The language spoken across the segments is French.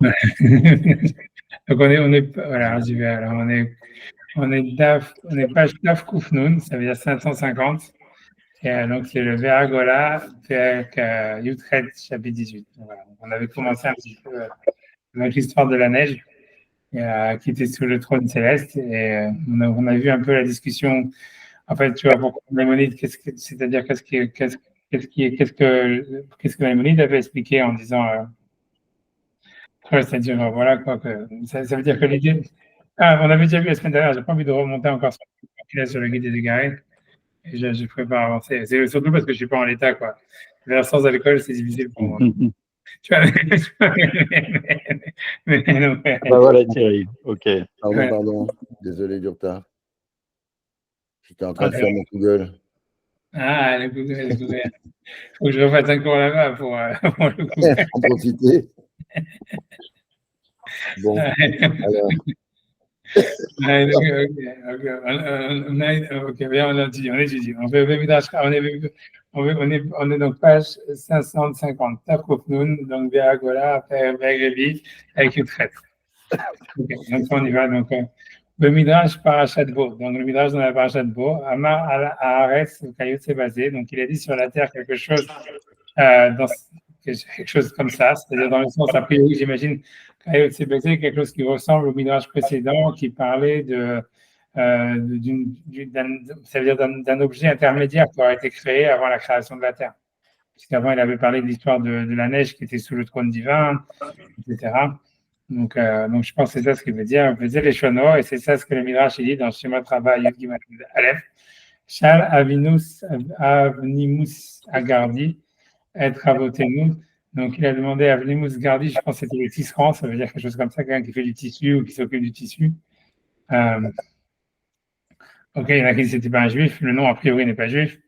Donc voilà, j'y vais. Alors on est page Taf Koufnoun, ça veut dire 550. Et donc c'est le Véragola, avec Yutret, chapitre 18. Voilà. Donc, on avait commencé un petit peu avec l'histoire de la neige qui était sur le trône céleste. Et on a vu un peu la discussion. En fait, tu vois, pour Maïmonide, c'est-à-dire qu'est-ce que Maïmonide avait expliqué en disant, ouais, c'est-à-dire, voilà, quoi, ça veut dire que l'idée. Ah, on avait déjà vu la semaine dernière, j'ai pas envie de remonter encore sur le guide des égarés, et je ne pouvais pas avancer. C'est surtout parce que je suis pas en l'état, quoi. Vers sans alcool, c'est difficile pour moi. Tu vois, non, Bah voilà, Thierry. Ok. Pardon, ouais. pardon. Désolé du retard. J'étais en train Ah, de faire mon Google. ah, le Google, le Google. Faut que je refasse un cours là-bas pour le Google. En profiter. Bon, alors, Ouais, ok, bien, on étudie. On est donc page 550. Tafkofnoun, donc Béagola, après Bérébi, avec une traite. Ok, donc on y va. Donc, le Midrash Parashat Bo. Donc, le Midrash dans la Parashat Bo, Amar Haaretz, le caillou s'est basé. Donc, il a dit sur la terre quelque chose, dans, quelque chose comme ça, c'est-à-dire dans le sens, a priori, j'imagine, caillou s'est basé, quelque chose qui ressemble au Midrash précédent, qui parlait ça veut dire d'un objet intermédiaire qui aurait été créé avant la création de la terre. Puisqu'avant, il avait parlé de l'histoire de la neige qui était sous le trône divin, etc. Donc, je pense que c'est ça ce qu'il veut dire. Il veut dire les Shono, et c'est ça ce que le Midrash dit dans Shema Traba Yud Gimel Aleph. Shal Avnimus Agardi, et Rabotenu. Donc, il a demandé à Avnimus Gardi, je pense que c'était le tisserand, ça veut dire quelque chose comme ça, quelqu'un qui fait du tissu ou qui s'occupe du tissu. Ok, il y en a qui disent que c'était pas un juif, le nom a priori n'est pas juif.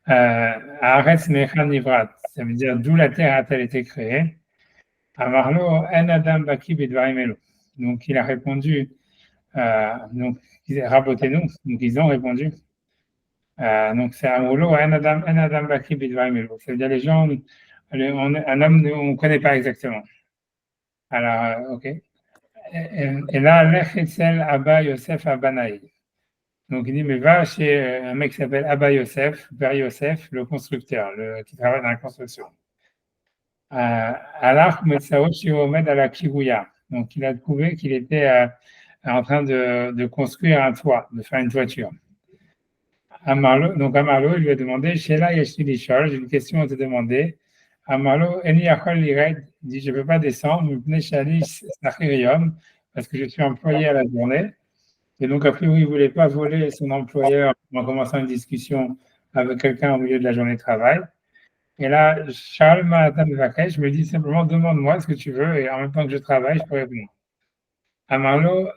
Haaretz Mechan Nivrat, ça veut dire d'où la terre a-t-elle été créée. Amarlo En Adam Baki Bidvarim Elo. Donc, il a répondu. Donc, rabotez-nous. Donc, ils ont répondu. Donc, c'est un rouleau, un Adam Bakri Bidvarim. Ça veut dire les gens, un homme, on ne connaît pas exactement. Alors, ok. Et là, Lechitzel Abba Yosef Abanaï. Donc, il dit, mais va chez un mec qui s'appelle Abba Yosef, Père Yosef, le constructeur, qui travaille dans la construction. Alors, Metsao Shiomed à la Kirouya. Donc, il a trouvé qu'il était en train de construire un toit, de faire une toiture. Amarlo, il lui a demandé, Sheila Yeshilishol, j'ai une question à te demander. Amarlo, Eni Achol Lired, dit, je ne peux pas descendre, parce que je suis employé à la journée. Et donc, a priori, il ne voulait pas voler son employeur en commençant une discussion avec quelqu'un au milieu de la journée de travail. Et là, Charles Manhattan je me dis simplement, demande-moi ce que tu veux, et en même temps que je travaille, je peux répondre. Amarlo,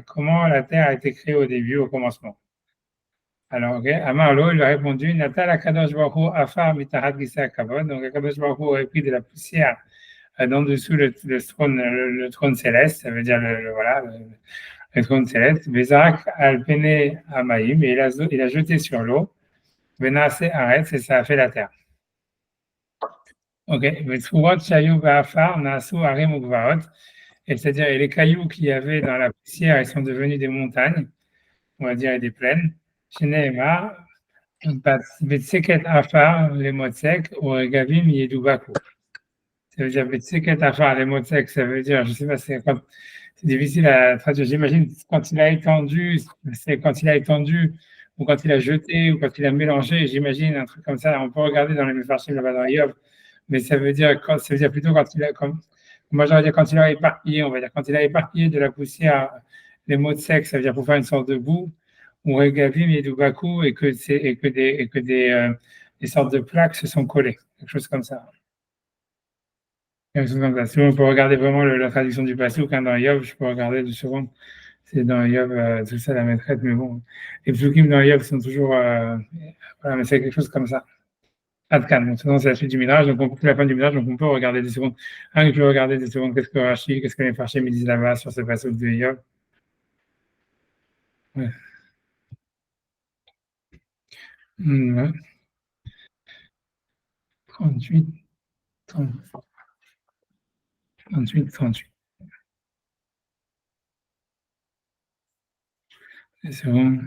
comment la Terre a été créée au début, au commencement? Alors, ok, Amarlo, il lui a répondu, Natal Akadosh Baruch Afar Mitahat Gisa Kavod. Donc, Akadosh Baruch aurait pris de la poussière d'en dessous le trône céleste, ça veut dire voilà, le trône céleste. Bezak Alpene Amaïm, et il a jeté sur l'eau. Benase Areth, et ça a fait la terre. Ok, et c'est-à-dire les cailloux qu'il y avait dans la poussière, ils sont devenus des montagnes, on va dire, et des plaines. Sheneema, Betseket Afar, les motsek, ou Gavim Yedubaku. Ça veut dire Betseket Afar, les motsek, ça veut dire, je sais pas, c'est difficile à traduire. J'imagine quand il a étendu, c'est quand il a étendu, ou quand il a jeté, ou quand il a mélangé, j'imagine un truc comme ça. On peut regarder dans les Mefarshim là-bas dans Yov, mais ça veut dire plutôt quand il a, moi j'aurais dit quand il a éparpillé, on va dire, quand il a éparpillé de la poussière les mots de sexe, ça veut dire pour faire une sorte de boue, ou Regavim et Dubaku, des sortes de plaques se sont collées, quelque chose comme ça. Quelque chose comme ça. Si on peut regarder vraiment la traduction du Passouk, dans Yov, je peux regarder 2 secondes. C'est dans Yov, tout ça, la maîtresse, mais bon. Les psukim dans Yov sont toujours, voilà, mais c'est quelque chose comme ça. Adkan, donc c'est la suite du Midrash, donc c'est la fin du Midrash, donc on peut regarder 2 secondes. Je peux regarder 2 secondes, qu'est-ce que Rashi, qu'est-ce que les Farshim me disent là-bas sur ce passage de Yov. Ouais. 38, 30. 38, 38. C'est bon.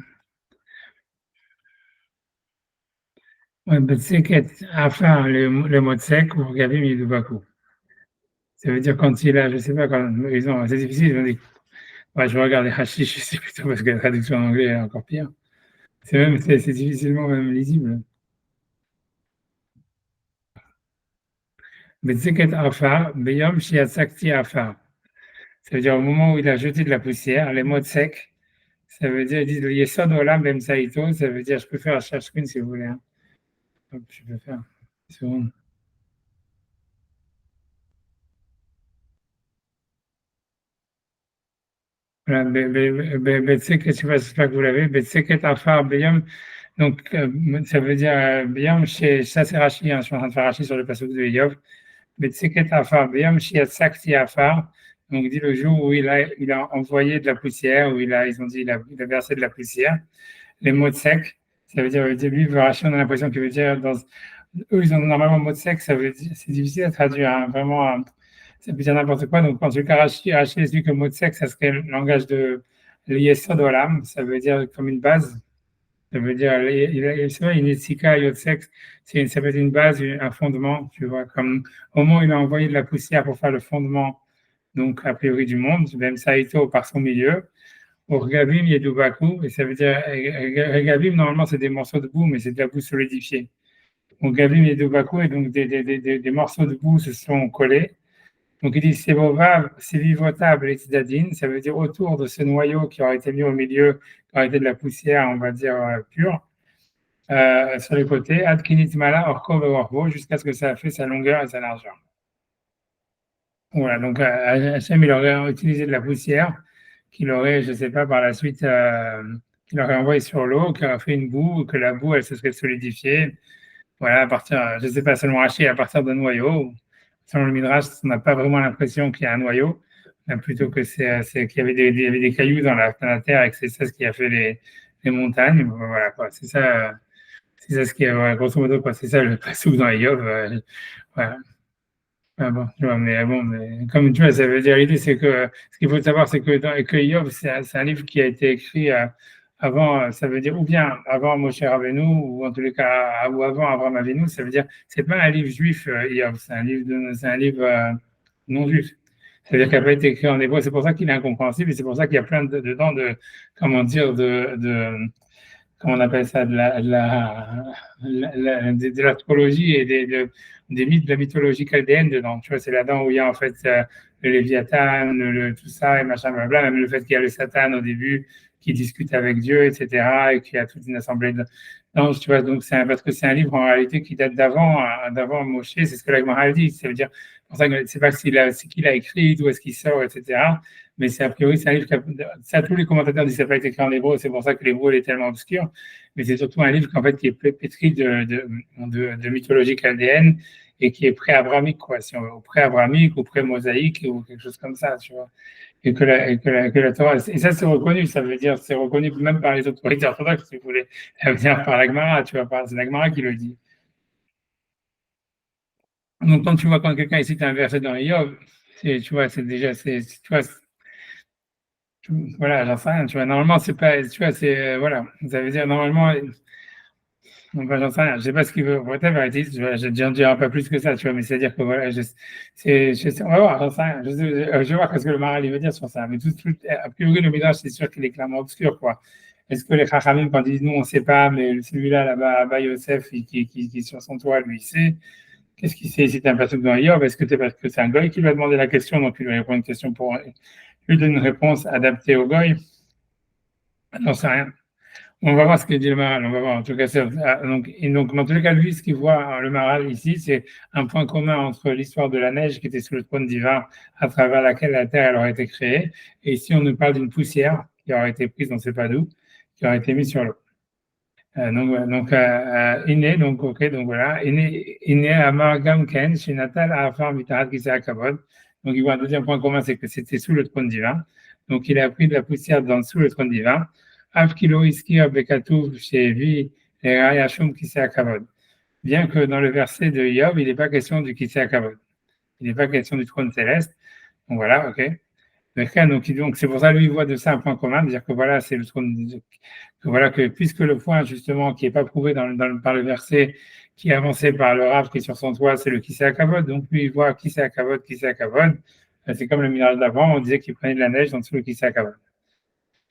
Ouais, Betseket, enfin, le mot sec, ou Gavim Yedubaku. Ça veut dire quand il a, je sais pas, quand ils ont, c'est difficile, ils ont dit, ouais, je vais regarder Hashish, c'est plutôt parce que la traduction en anglais est encore pire. C'est difficilement même lisible. Betseket Afar, Beyom Shiatsakti Afar. Ça veut dire au moment où il a jeté de la poussière, les mots sec, ça veut dire, ils disent, le Yesod Olam Bem Saito, ça veut dire, je peux faire Shashkin si vous voulez. Hein. Hop, je peux faire. C'est bon. Voilà, Betseket, je ne sais pas que vous l'avez, Betseket Afar Beyom. Donc, ça veut dire, Beyom, ça c'est Rashi, hein, je suis en train de faire Rashi sur le passage de Yov. Betseket Afar Beyom, Shiatsakti Afar. Donc, dit le jour où il a envoyé de la poussière, où ils ont dit, il a versé de la poussière. Les mots secs, ça veut dire, au début, Rashi, on a l'impression qu'il veut dire, eux, ils ont normalement mot sec, ça veut dire, c'est difficile à traduire, hein, vraiment, ça peut dire n'importe quoi. Donc, quand tu le Rashi explique que mot sec, ça serait le langage de l'Yesod Olam, ça veut dire comme une base. Ça veut dire, c'est vrai, une Etsika, Yotsek, ça peut être une base, un fondement, tu vois, comme au moment où il a envoyé de la poussière pour faire le fondement, donc a priori du monde, même Saito par son milieu, au Regavim, Yedubaku, et ça veut dire, Regavim, normalement, c'est des morceaux de boue, mais c'est de la boue solidifiée. Donc, Gavim, Yedubaku, et donc des morceaux de boue se sont collés. Donc, il dit, c'est vivotable, et tzadin, ça veut dire autour de ce noyau qui aurait été mis au milieu, qui aurait été de la poussière, on va dire, pure, sur les côtés, Adkinit Mala, Orko, jusqu'à ce que ça a fait sa longueur et sa largeur. Voilà, donc Hachem, il aurait utilisé de la poussière qu'il aurait, je ne sais pas, par la suite, qu'il aurait envoyé sur l'eau, qui aurait fait une boue, que la boue, elle se serait solidifiée. Voilà, à partir, je ne sais pas, selon Rachid, à partir d'un noyau. Selon le Midrash, on n'a pas vraiment l'impression qu'il y a un noyau, mais plutôt que c'est qu'il y avait il y avait des cailloux dans la terre et que c'est ça ce qui a fait les montagnes. Voilà, quoi. C'est ça ce qui est, ouais, grosso modo, quoi. C'est ça le passouk dans Yov. Voilà. Ah bon, tu vois, mais bon, mais comme tu vois, ça veut dire l'idée, c'est que ce qu'il faut savoir, c'est que Yov, c'est un livre qui a été écrit avant, ça veut dire ou bien avant Moshe Rabbeinu ou en tous les cas ou avant Abraham Avinu, ça veut dire c'est pas un livre juif, Yov, c'est un livre non juif. C'est-à-dire qu'il n'a pas été écrit en hébreu, c'est pour ça qu'il est incompréhensible et c'est pour ça qu'il y a plein dedans de comment dire comment on appelle ça, de l'astrologie et des mythes de la mythologie chaldéenne dedans. Tu vois, c'est là-dedans où il y a en fait le Léviathan, tout ça et machin, blablabla, même le fait qu'il y a le Satan au début qui discute avec Dieu, etc., et qu'il y a toute une assemblée d'anges, tu vois. Donc, parce que c'est un livre en réalité qui date d'avant Moshe, c'est ce que la Gemara dit. Ça veut dire, pour ça que c'est pas ce qu'il a écrit, d'où est-ce qu'il sort, etc. Mais c'est a priori, c'est un livre ça, tous les commentateurs disent que ça n'a pas été écrit en hébreu, c'est pour ça que l'hébreu est tellement obscur. Mais c'est surtout un livre qu'en fait, qui est pétri de mythologie chaldéenne et qui est pré-abrahamique, quoi, si on veut, ou pré-abrahamique ou pré-mosaïque ou quelque chose comme ça, tu vois. Et que la Torah, et ça c'est reconnu, ça veut dire, c'est reconnu même par les autorités orthodoxes, si vous voulez, ça veut dire par la Gemara, tu vois, c'est la Gemara qui le dit. Donc quand tu vois quand quelqu'un cite un verset dans Job, tu vois, c'est déjà, tu vois, voilà, j'en sais rien, tu vois, normalement c'est pas, tu vois, voilà, ça veut dire normalement, enfin, j'en sais rien, je sais pas ce qu'il veut, whatever it is, je ne dirai pas plus que ça, tu vois, mais c'est-à-dire que voilà, on va voir, j'en sais rien, je vais voir ce que le Maral veut dire sur ça, mais a priori, le Midrash, c'est sûr qu'il est clairement obscur, quoi. Est-ce que les Chachamim, quand ils disent nous, on ne sait pas, mais celui-là, là-bas, Abba Yosef, qui est sur son toit, lui, il sait. Qu'est-ce qu'il sait si tu as un passage dans Yob? Est-ce que c'est parce que c'est un goy qui lui a demandé la question, donc il lui répond une question pour lui donner une réponse adaptée au goy? J'en sais rien. On va voir ce que dit le Maral, on va voir. En tout cas, donc, dans tous les cas, lui, ce qu'il voit, le Maral ici, c'est un point commun entre l'histoire de la neige qui était sous le trône divin, à travers laquelle la terre elle aurait été créée, et ici, on nous parle d'une poussière qui aurait été prise, on ne sait pas d'où, qui aurait été mise sur l'eau. Iné, donc, ok, donc voilà. Iné, Amargam Ken, Shinatal, Afar, Mitarat, Kisa, Kabod. Donc, il voit un deuxième point commun, c'est que c'était sous le trône divin. Donc, il a pris de la poussière sous le trône divin. Av Kilo, Iski, Abekatouv, Shevi, Rayashum, Kisa, Kabod. Bien que dans le verset de Yob, il n'est pas question du Kisa, Kabod. Il n'est pas question du trône céleste. Donc voilà, ok. Donc c'est pour ça lui il voit de ça un point commun, de dire que voilà c'est le trône, que voilà que puisque le point justement qui est pas prouvé par le verset qui est avancé par le Rav qui est sur son toit, c'est le Kisei Hakavod. Donc lui il voit Kisei Hakavod, Kisei Hakavod. C'est comme le mirage d'avant, on disait qu'il prenait de la neige dans dessous le Kisei Hakavod.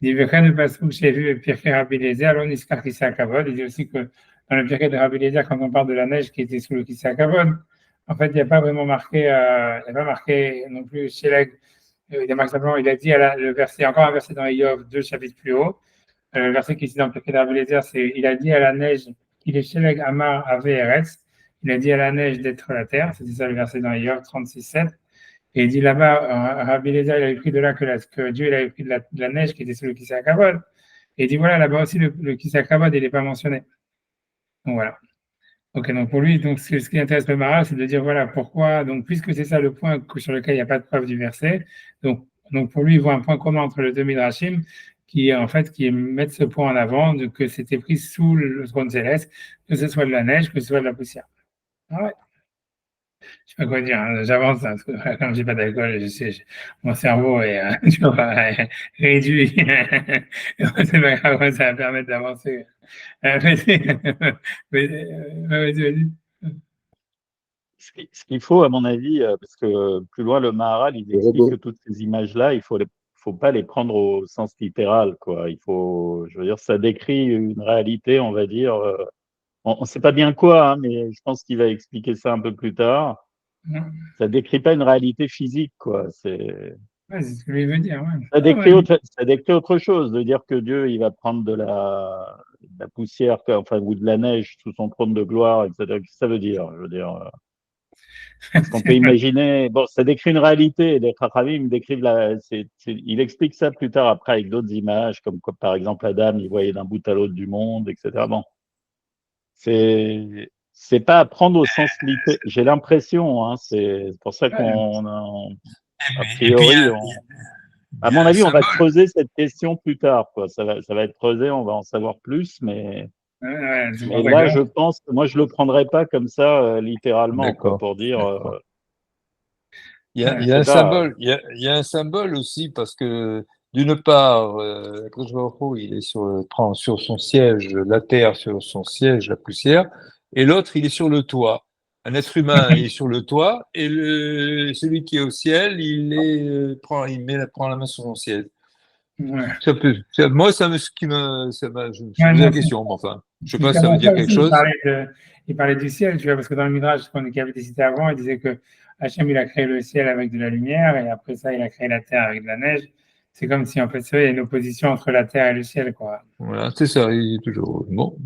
Il dit ne pas j'ai vu Pirkei Rabbi Eliezer, alors Niskar Kisei Hakavod. Il dit aussi que dans le Pirkei de Rabbi Eliezer, quand on parle de la neige qui était sous le Kisei Hakavod, en fait il n'y a pas vraiment marqué, il n'y a pas marqué non plus Sheleg. Il a dit le verset, encore un verset dans Eov, 2 chapitres plus haut. Le verset qui est ici dans le Pirkei d'Rabbi c'est il a dit à la neige qu'il est Sheleg Amar Ave Eretz. Il a dit à la neige d'être la terre. C'était ça le verset dans Eov 36,7. Et il dit là-bas, Rabbi Eliezer, il avait pris de là que Dieu il avait pris de la neige qui était sur le Kisei Hakavod. Et il dit voilà, là-bas aussi, le Kisei Hakavod, il n'est pas mentionné. Donc voilà. Ok, donc pour lui, donc ce qui intéresse le Maharal, c'est de dire voilà pourquoi, donc puisque c'est ça le point sur lequel il n'y a pas de preuve du verset, donc pour lui, il voit un point commun entre les deux Midrashim qui en fait qui mettent ce point en avant de que c'était pris sous le trône céleste, que ce soit de la neige, que ce soit de la poussière. Ah ouais. Je sais pas quoi dire, hein, j'avance parce que comme j'ai pas d'alcool, mon cerveau est tu vois, réduit. C'est pas grave, ça va permettre d'avancer. Vas-y. Ce qu'il faut, à mon avis, parce que plus loin, le Maharal, il Le explique robot. que toutes ces images-là, faut pas les prendre au sens littéral, quoi. Je veux dire, ça décrit une réalité, on va dire. On ne sait pas bien quoi, hein, mais je pense qu'il va expliquer ça un peu plus tard. Ça décrit pas une réalité physique, quoi. Ouais, c'est ce que je veux dire. Ouais. Ça décrit autre chose, de dire que Dieu, il va prendre de la poussière, enfin, ou de la neige sous son trône de gloire, etc. Qu'est-ce que ça veut dire? Je veux dire, parce qu'on peut imaginer, bon, ça décrit une réalité. Les Chachamim décrivent il explique ça plus tard après avec d'autres images, comme quoi, par exemple, Adam, il voyait d'un bout à l'autre du monde, etc. Bon, c'est pas à prendre au sens littéral. J'ai l'impression, hein, c'est pour ça a Et puis, priori, il à y a mon un avis, on va symbole. creuser cette question plus tard, quoi. Ça va être creusé, on va en savoir plus, C'est mais pour ça là, que je pense, moi, je le prendrais pas comme ça, littéralement, quoi, D'accord. pour dire, D'accord. je Il y a sais un pas. symbole. Il y a un symbole aussi parce que d'une part, Akadosh Baruch Hu, il est prend sur son siège la terre, sur son siège la poussière, et l'autre, il est sur le toit. Un être humain est sur le toit et celui qui est au ciel, prend la main sur son siège. ouais. Moi, je me suis Ouais, posé non, la question, mais enfin, je sais pas si ça veut justement, dire ça quelque aussi, chose. il parlait du ciel, tu vois, parce que dans le Midrash qui avait été cité avant, il disait que Hachem, il a créé le ciel avec de la lumière, et après ça, il a créé la terre avec de la neige. C'est comme si, en fait, il y a une opposition entre la terre et le ciel, quoi. Voilà, c'est ça, il est toujours bon.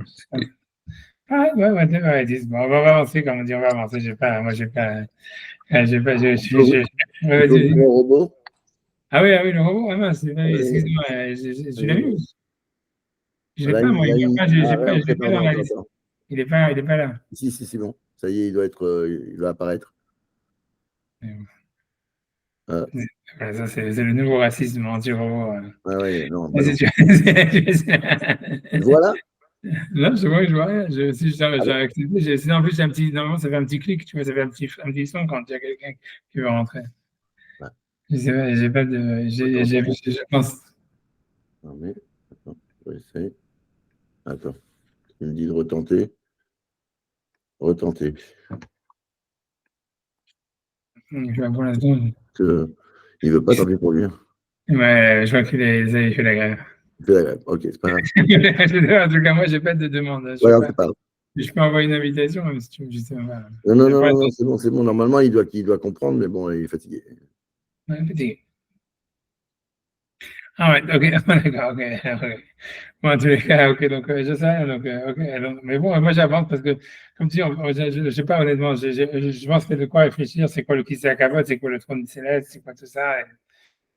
Ah, ouais, bon, on va avancer, comme on dit, on va avancer. J'ai pas, Tu peux vas-y, ouvrir le vas-y. robot? Ah oui, le robot, ah mince, excuse-moi, tu l'as vu? Je l'ai Là, pas, moi, il y a pas, ah, je rentré, l'ai pas dans pardon, la attends, liste. attends. Il est pas là. Si, bon. Ça y est, il doit apparaître. Ah, Ouais, ça, c'est le nouveau racisme anti-robot. ouais, non, bah Vas-y, non. Voilà. Non, je vois rien. J'ai Alors, accepté. En plus, normalement, ça fait un petit clic, tu vois, ça fait un petit son quand il y a quelqu'un qui veut rentrer. ouais. Je sais pas, j'ai pas de, Attends, je pense. non, mais, attends, je vais essayer. Attends, il me dit de retenter. Retenter. Je vois pour l'instant. Il veut pas, tant pis pour lui. Ouais, je vois qu'ils avaient fait la grève. Il fait la grève. Ok, c'est pas grave. En tout cas, moi, j'ai pas de demande. Ouais, non, c'est pas grave. Je peux envoyer une invitation, même si tu me dis ça. Voilà. Non, c'est bon. Normalement, il doit comprendre, mais bon, il est fatigué. Ouais, fatigué. Ah ouais, ok, d'accord, ok. Bon, en tous les cas, ok, donc je sais rien, donc, ok, mais bon, moi j'avance parce que, comme tu dis, je sais pas honnêtement, je pense que de quoi réfléchir, c'est quoi le Kisei Hakavod, c'est quoi le trône céleste, c'est quoi tout ça.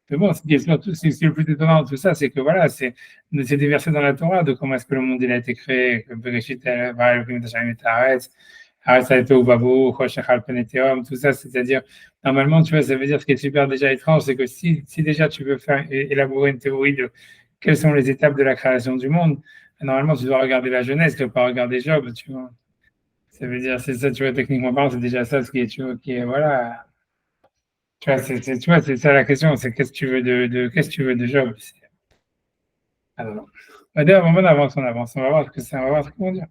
Mais bon, ce qui est surtout, c'est le plus étonnant de tout ça, c'est que voilà, c'est des versets dans la Torah de comment est-ce que le monde il a été créé, que Bereshit, Elokim Hashem et Haaretz, Haaretz Hayet Tohu Vabohu, Choshech Al Pnei Tehom, tout ça, c'est-à-dire, normalement, tu vois, ça veut dire ce qui est super déjà étrange, c'est que si déjà tu veux faire élaborer une théorie de quelles sont les étapes de la création du monde, normalement, tu dois regarder la Genèse, tu ne dois pas regarder Job, tu vois. Ça veut dire, c'est ça, tu vois, techniquement parlant, c'est déjà ça ce qui est, tu vois, qui est, voilà. Tu vois, tu vois, c'est ça la question, c'est qu'est-ce que tu veux qu'est-ce que tu veux de Job? Alors, d'ailleurs, on avance, on va voir ce que c'est, on va voir ce qu'ils vont dire.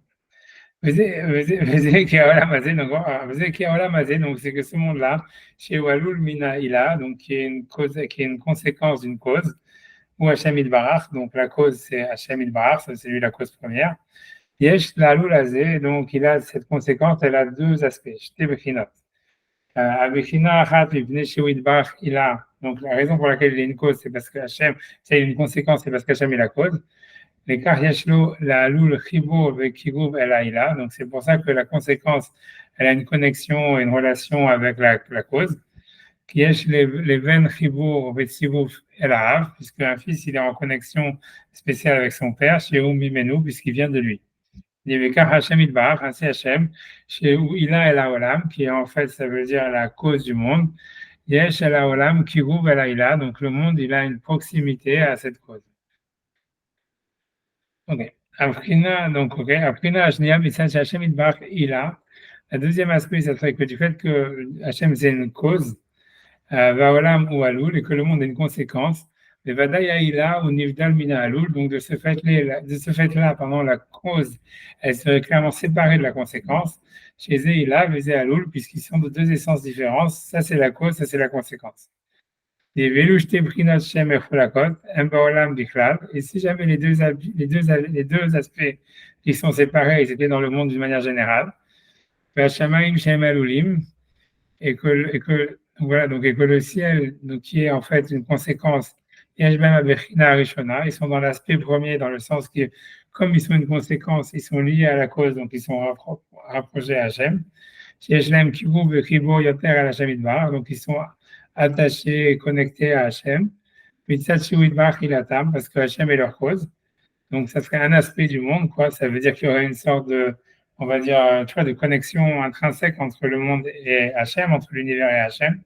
Veze qui a olam hazé, donc, veze qui a olam hazé, donc c'est que ce monde-là, chez Walul Mina Ila, donc qui est une cause, qui est une conséquence d'une cause, ou Hachem Idbarach, donc la cause c'est Hachem Idbarach, ça, c'est lui la cause première. Yesh Lalul hazé, donc il a cette conséquence, elle a deux aspects. Shte bechinot. Abechina achat mipnei sheu Idbarach ila. Donc la raison pour laquelle il y a une cause, c'est parce que Hachem, c'est une conséquence, c'est parce qu'Hachem est la cause. Les Karyashlo, la Lul Chibour avec Kigoub El Aïla. Donc, c'est pour ça que la conséquence, elle a une connexion et une relation avec la cause. Kiesh les Ven Chibour avec Sibouf El Ahab, puisque un fils, il est en connexion spéciale avec son père, chez Mimenu, puisqu'il vient de lui. Il y avait Kar Hashem Idbar, ainsi Hashem, chez Ila El Haolam, qui est en fait, ça veut dire la cause du monde. Yesh El Haolam Kigoub El Aïla. Donc, le monde, il a une proximité à cette cause. Ok. Ok. Aprina, Ashnia, Message Hachem Idbar, Ila. Le deuxième aspect, ça serait que du fait que Hachem, c'est une cause, Vaolam ou Alul, et que le monde est une conséquence. Mais Vadaya Ila ou Nivdal Mina Alul, donc de ce fait-là, pendant la cause, elle serait clairement séparée de la conséquence. Chez Ila, Vezé Alul, puisqu'ils sont de deux essences différentes. Ça, c'est la cause, ça, c'est la conséquence. Et si jamais les deux aspects qui sont séparés, ils étaient dans le monde d'une manière générale, et que voilà, donc et que le ciel, donc qui est en fait une conséquence, ils sont dans l'aspect premier, dans le sens que comme ils sont une conséquence, ils sont liés à la cause, donc ils sont rapprochés à Hachem. Donc ils sont attachés et connectés à Hachem. Parce que Hachem est leur cause. Donc, ça serait un aspect du monde, quoi. Ça veut dire qu'il y aurait une sorte de, on va dire, tu vois, de connexion intrinsèque entre le monde et Hachem, entre l'univers et Hachem.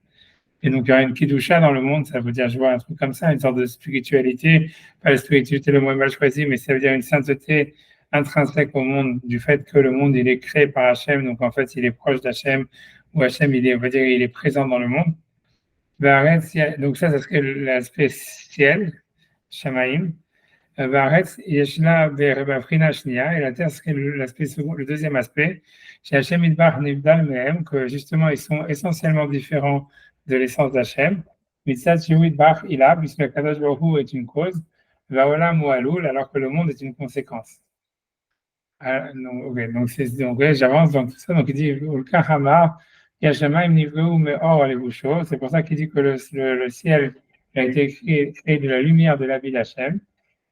Et donc, il y aurait une kidusha dans le monde, ça veut dire, je vois un truc comme ça, une sorte de spiritualité, pas la spiritualité le mot mal choisi, mais ça veut dire une sainteté intrinsèque au monde, du fait que le monde, il est créé par Hachem, donc en fait, il est proche d'Hachem, ou Hachem, il est, on va dire, il est présent dans le monde. Donc ça serait l'aspect ciel, Shamaim. Varetz, Yeshla, Verabafrina, Shnia, et la terre serait l'aspect second, le deuxième aspect. Chez Hachem Idbar, Nivdal, Mehem, que justement ils sont essentiellement différents de l'essence d'Hachem. Mitzat, Idbar, Ila, puisque le Kadosh Baruch Hu est une cause. Vaolam ou Alul, alors que le monde est une conséquence. Donc, j'avance dans tout ça. Donc il dit, Ulka Hamar, Yashamaim Nivreu Meor Levusho. C'est pour ça qu'il dit que le ciel a été créé de la lumière de la vie d'Hachem.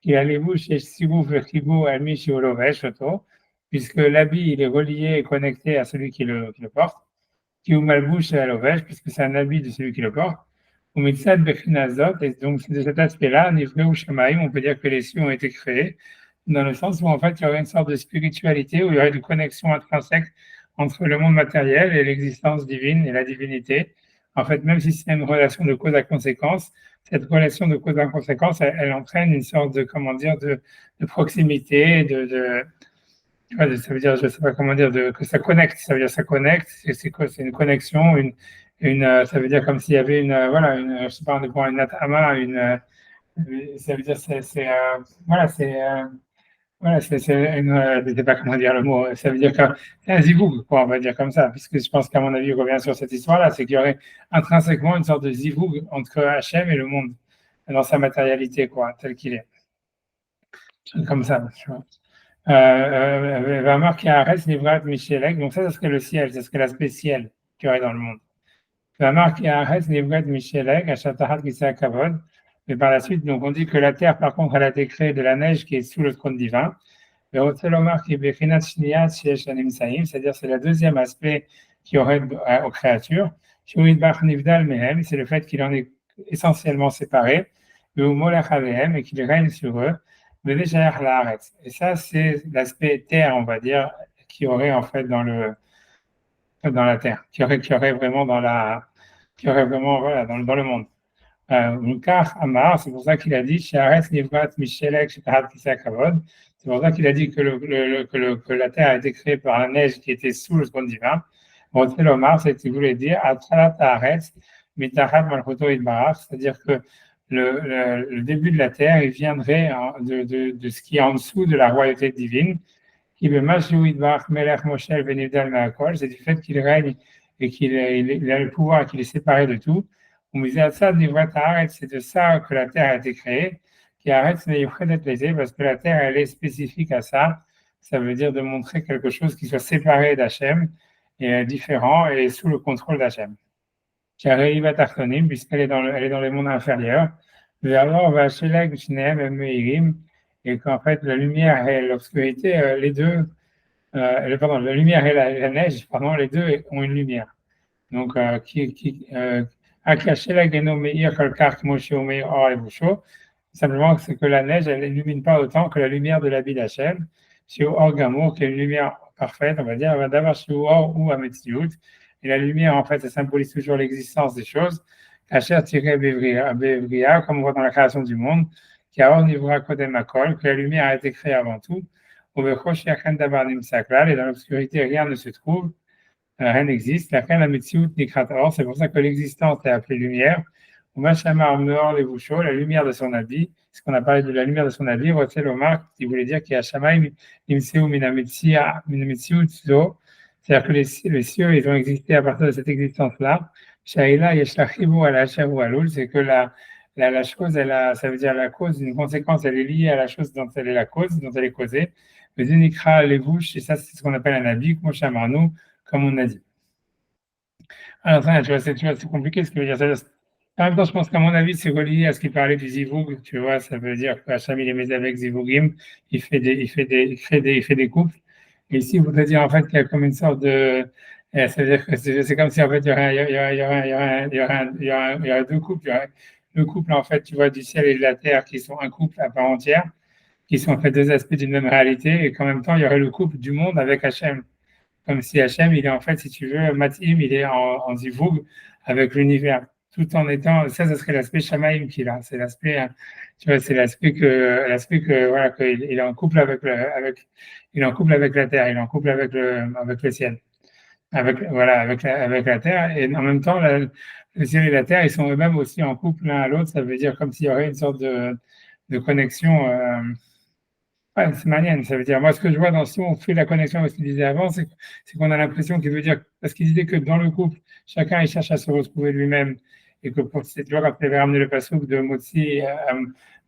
Qui a les bouches et Sibouf le Chibou Almi Shiolovesh, puisque l'habit il est relié et connecté à celui qui le porte. Qui ou Malbouche et Alovesh, puisque c'est un habit de celui qui le porte. Ou Mitzad Bechinazot, et donc de cet aspect-là, Nivre ou Shamaim, on peut dire que les cieux ont été créés, dans le sens où en fait il y aurait une sorte de spiritualité, où il y aurait une connexion intrinsèque entre le monde matériel et l'existence divine et la divinité. En fait, même si c'est une relation de cause à conséquence, cette relation de cause à conséquence, elle entraîne une sorte de, comment dire, de proximité, ça veut dire, je sais pas comment dire, que ça connecte, ça veut dire ça connecte, c'est une connexion, ça veut dire comme s'il y avait voilà, je sais pas, on une atama, ça veut dire, voilà, je sais pas comment dire le mot, ça veut dire que c'est un zivoug, quoi, on va dire comme ça, puisque je pense qu'à mon avis, je reviens sur cette histoire-là, c'est qu'il y aurait intrinsèquement une sorte de zivoug entre Hachem et le monde, dans sa matérialité, quoi, tel qu'il est. Comme ça, tu vois. Va marquer Arès, Nivrat, Michelek, donc ça serait le ciel, ça serait l'aspect ciel qu'il y aurait dans le monde. Va marquer Arès, Nivrat, Michelek, Achatahat, Gisa, Kavod. Mais par la suite, donc on dit que la terre, par contre, elle a été créée de la neige qui est sous le trône divin. C'est-à-dire c'est le deuxième aspect qui aurait aux créatures. C'est le fait qu'il en est essentiellement séparé, et qu'il règne sur eux. Et ça, c'est l'aspect terre, on va dire, qui aurait en fait dans la terre, qui aurait vraiment voilà, dans le monde. C'est pour ça qu'il a dit c'est pour ça qu'il a dit que la terre a été créée par la neige qui était sous le trône divin. C'est ce qu'il voulait dire Mitahab Malchuto Yitbarach, c'est-à-dire que le début de la terre, il viendrait de ce qui est en dessous de la royauté divine, qui c'est du fait qu'il règne et qu'il a le pouvoir, qu'il est séparé de tout. C'est de ça que la terre a été créée, qui arrête parce que la terre, elle est spécifique à ça. Ça veut dire de montrer quelque chose qui soit séparé d'Hachem et différent et sous le contrôle d'Hachem. Puisqu'elle est elle est dans les mondes inférieurs. Et qu'en fait, la lumière et l'obscurité, les deux, la lumière et la neige, pardon, les deux ont une lumière. Donc, simplement, c'est que la neige, elle n'illumine pas autant que la lumière de l'habit d'Hachem. Chez Orgamour, qui est une lumière parfaite, on va dire, d'abord chez Or ou Ametsiout. Et la lumière, en fait, ça symbolise toujours l'existence des choses. Hacher tiré Bevria, comme on voit dans la création du monde, qui a Ornivra Kodem Akol, que la lumière a été créée avant tout. Et dans l'obscurité, rien ne se trouve. Rien n'existe. La c'est pour ça que l'existence est appelée lumière. La lumière de son habit, ce qu'on a parlé de la lumière de son habit, qui voulait dire qu'il y a Shamaim, c'est-à-dire que les cieux, ils ont existé à partir de cette existence-là. Shaila, Yeshlachibu, Alul, c'est que la chose, ça veut dire la cause, une conséquence, elle est liée à la chose dont elle est la cause, dont elle est causée. Le Zenikra, les bouches, et ça, c'est ce qu'on appelle un habit, comme on a dit. Alors, tu vois, c'est compliqué ce que veut dire. En même temps, je pense qu'à mon avis, c'est relié à ce qu'il parlait du Zivug, tu vois, ça veut dire qu'Hacham, il est mis avec Zivugim, il crée des couples. Et ici, il voudrait dire en fait qu'il y a comme une sorte de. C'est-à-dire que c'est comme si en fait il y aurait deux couples. Il y aurait le couple en fait, tu vois, du ciel et de la terre qui sont un couple à part entière, qui sont en fait deux aspects d'une même réalité, et qu'en même temps il y aurait le couple du monde avec Hachem. Comme si Hachem, il est en fait, si tu veux, Matim, il est en zivug avec l'univers, tout en étant, ça serait l'aspect Shamaim qu'il a. C'est l'aspect, tu vois, c'est l'aspect que voilà, qu'il est en couple il est en couple avec la terre, il est en couple avec le ciel, avec la terre, et en même temps, le ciel et la terre, ils sont eux-mêmes aussi en couple l'un à l'autre. Ça veut dire comme s'il y aurait une sorte de connexion. Ouais, c'est manienne, ça veut dire, moi, ce que je vois si on fait la connexion avec ce qu'il disait avant, c'est qu'on a l'impression qu'il veut dire, parce qu'il disait que dans le couple, chacun, il cherche à se retrouver lui-même, et que pour cette loi, quand il avait ramené le passouk de Motsi,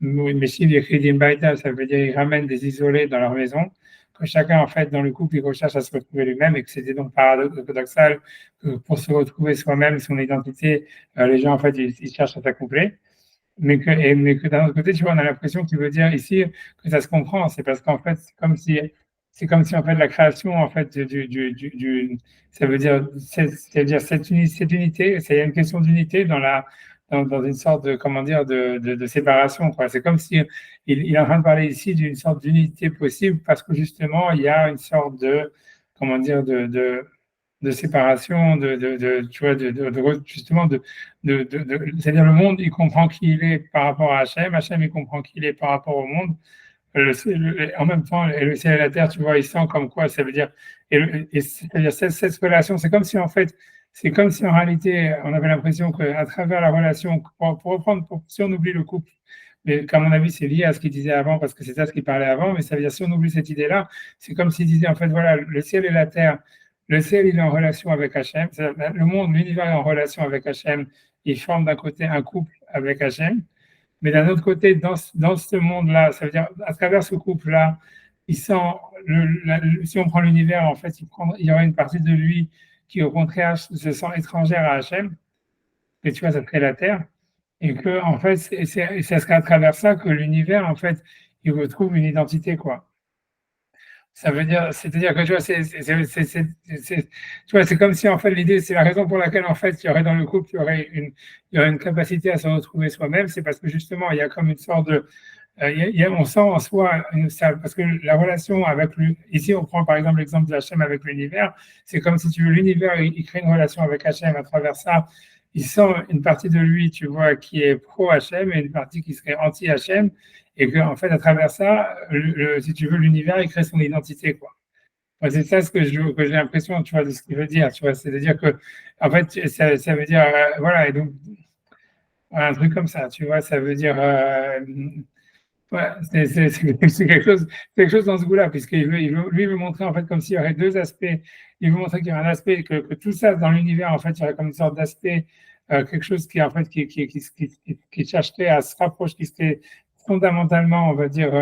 Meshiv Yechidim Baïta, ça veut dire, il ramène des isolés dans leur maison, que chacun, en fait, dans le couple, il recherche à se retrouver lui-même, et que c'était donc paradoxal que pour se retrouver soi-même, son identité, les gens, en fait, ils cherchent à s'accoupler. Mais que d'un autre côté, tu vois, on a l'impression qu'il veut dire ici que ça se comprend. C'est parce qu'en fait, c'est comme si en fait la création, en fait, ça veut dire, c'est-à-dire cette unité, c'est une question d'unité dans une sorte de, comment dire, de séparation, quoi. C'est comme si il est en train de parler ici d'une sorte d'unité possible parce que justement, il y a une sorte de, comment dire, de séparation, tu vois, justement, c'est-à-dire le monde, il comprend qui il est par rapport à Hachem, Hachem, il comprend qui il est par rapport au monde. En même temps, le ciel et la terre, tu vois, ils sont comme quoi, ça veut dire, c'est-à-dire cette relation, c'est comme si en réalité, on avait l'impression qu'à travers la relation, si on oublie le couple, mais qu'à mon avis, c'est lié à ce qu'il disait avant, parce que c'est ça ce qu'il parlait avant, mais ça veut dire, si on oublie cette idée-là, c'est comme s'il disait, en fait, voilà, le ciel et la terre, le ciel, il est en relation avec Hachem. Le monde, l'univers est en relation avec Hachem. Il forme d'un côté un couple avec Hachem. Mais d'un autre côté, dans ce monde-là, ça veut dire, à travers ce couple-là, si on prend l'univers, en fait, il y aura une partie de lui qui, au contraire, se sent étrangère à Hachem. Et tu vois, ça crée la terre. Et que, en fait, c'est à travers ça que l'univers, en fait, il retrouve une identité, quoi. Ça veut dire, c'est-à-dire que tu vois, c'est comme si en fait l'idée, c'est la raison pour laquelle en fait il y aurait dans le couple, il y aurait une capacité à se retrouver soi-même, c'est parce que justement il y a comme une sorte de, on sent en soi, parce que la relation avec lui, ici on prend par exemple l'exemple de Hachem avec l'univers, c'est comme si tu veux l'univers, il crée une relation avec Hachem à travers ça, il sent une partie de lui, tu vois, qui est pro-Hachem et une partie qui serait anti-Hachem. Et qu'en fait, à travers ça, si tu veux, l'univers, il crée son identité, quoi. Moi, c'est ça ce que j'ai l'impression, tu vois, de ce qu'il veut dire, tu vois, c'est-à-dire que, en fait, ça veut dire, voilà, et donc, voilà, un truc comme ça, tu vois, ça veut dire, ouais, c'est quelque chose dans ce goût-là, puisqu'lui, il veut montrer, en fait, comme s'il y aurait deux aspects. Il veut montrer qu'il y a un aspect, que tout ça, dans l'univers, en fait, il y aurait comme une sorte d'aspect, quelque chose qui, en fait, qui chercherait à se rapprocher, qui serait fondamentalement, on va dire,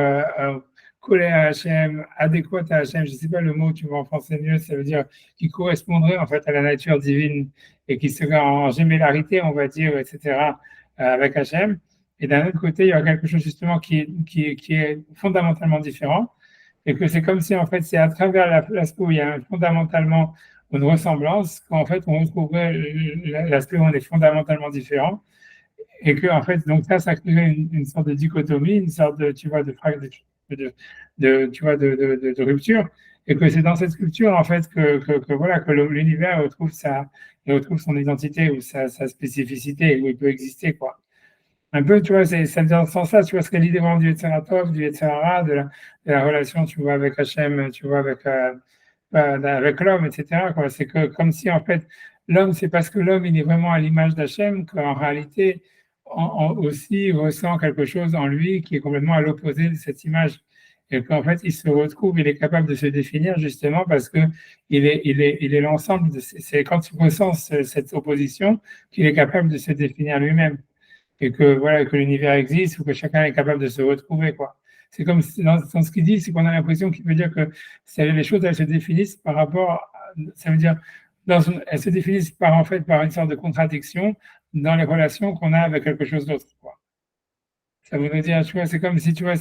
collé à Hachem, adéquat à Hachem, je ne sais pas le mot, tu vois, en français mieux, ça veut dire qui correspondrait, en fait, à la nature divine et qui serait en gémellarité, on va dire, etc., avec Hachem. Et d'un autre côté, il y a quelque chose justement qui est fondamentalement différent, et que c'est comme si en fait c'est à travers l'aspect où il y a fondamentalement une ressemblance qu'en fait on retrouverait l'aspect où on est fondamentalement différent, et que en fait donc ça crée une sorte de dichotomie, une sorte de tu vois tu vois de rupture, et que c'est dans cette culture en fait que voilà que l'univers retrouve son identité ou sa spécificité où il peut exister quoi. Un peu, tu vois, c'est dans ce sens-là, tu vois, ce qu'est l'idée vraiment du Yetzer du Yetzer Hara, de la relation, tu vois, avec Hachem, tu vois, avec l'homme, etc., quoi. C'est que, comme si, en fait, l'homme, c'est parce que l'homme, il est vraiment à l'image d'Hachem qu'en réalité, aussi, il ressent quelque chose en lui qui est complètement à l'opposé de cette image. Et qu'en fait, il se retrouve, il est capable de se définir justement parce que il est l'ensemble c'est quand il ressent cette opposition qu'il est capable de se définir lui-même et que voilà que l'univers existe ou que chacun est capable de se retrouver quoi. C'est comme dans ce qu'il dit, c'est qu'on a l'impression qu'il veut dire que les choses elles se définissent par rapport, ça veut dire elles se définissent par en fait par une sorte de contradiction dans les relations qu'on a avec quelque chose d'autre quoi. Ça voudrait dire, tu vois, c'est comme si, tu vois,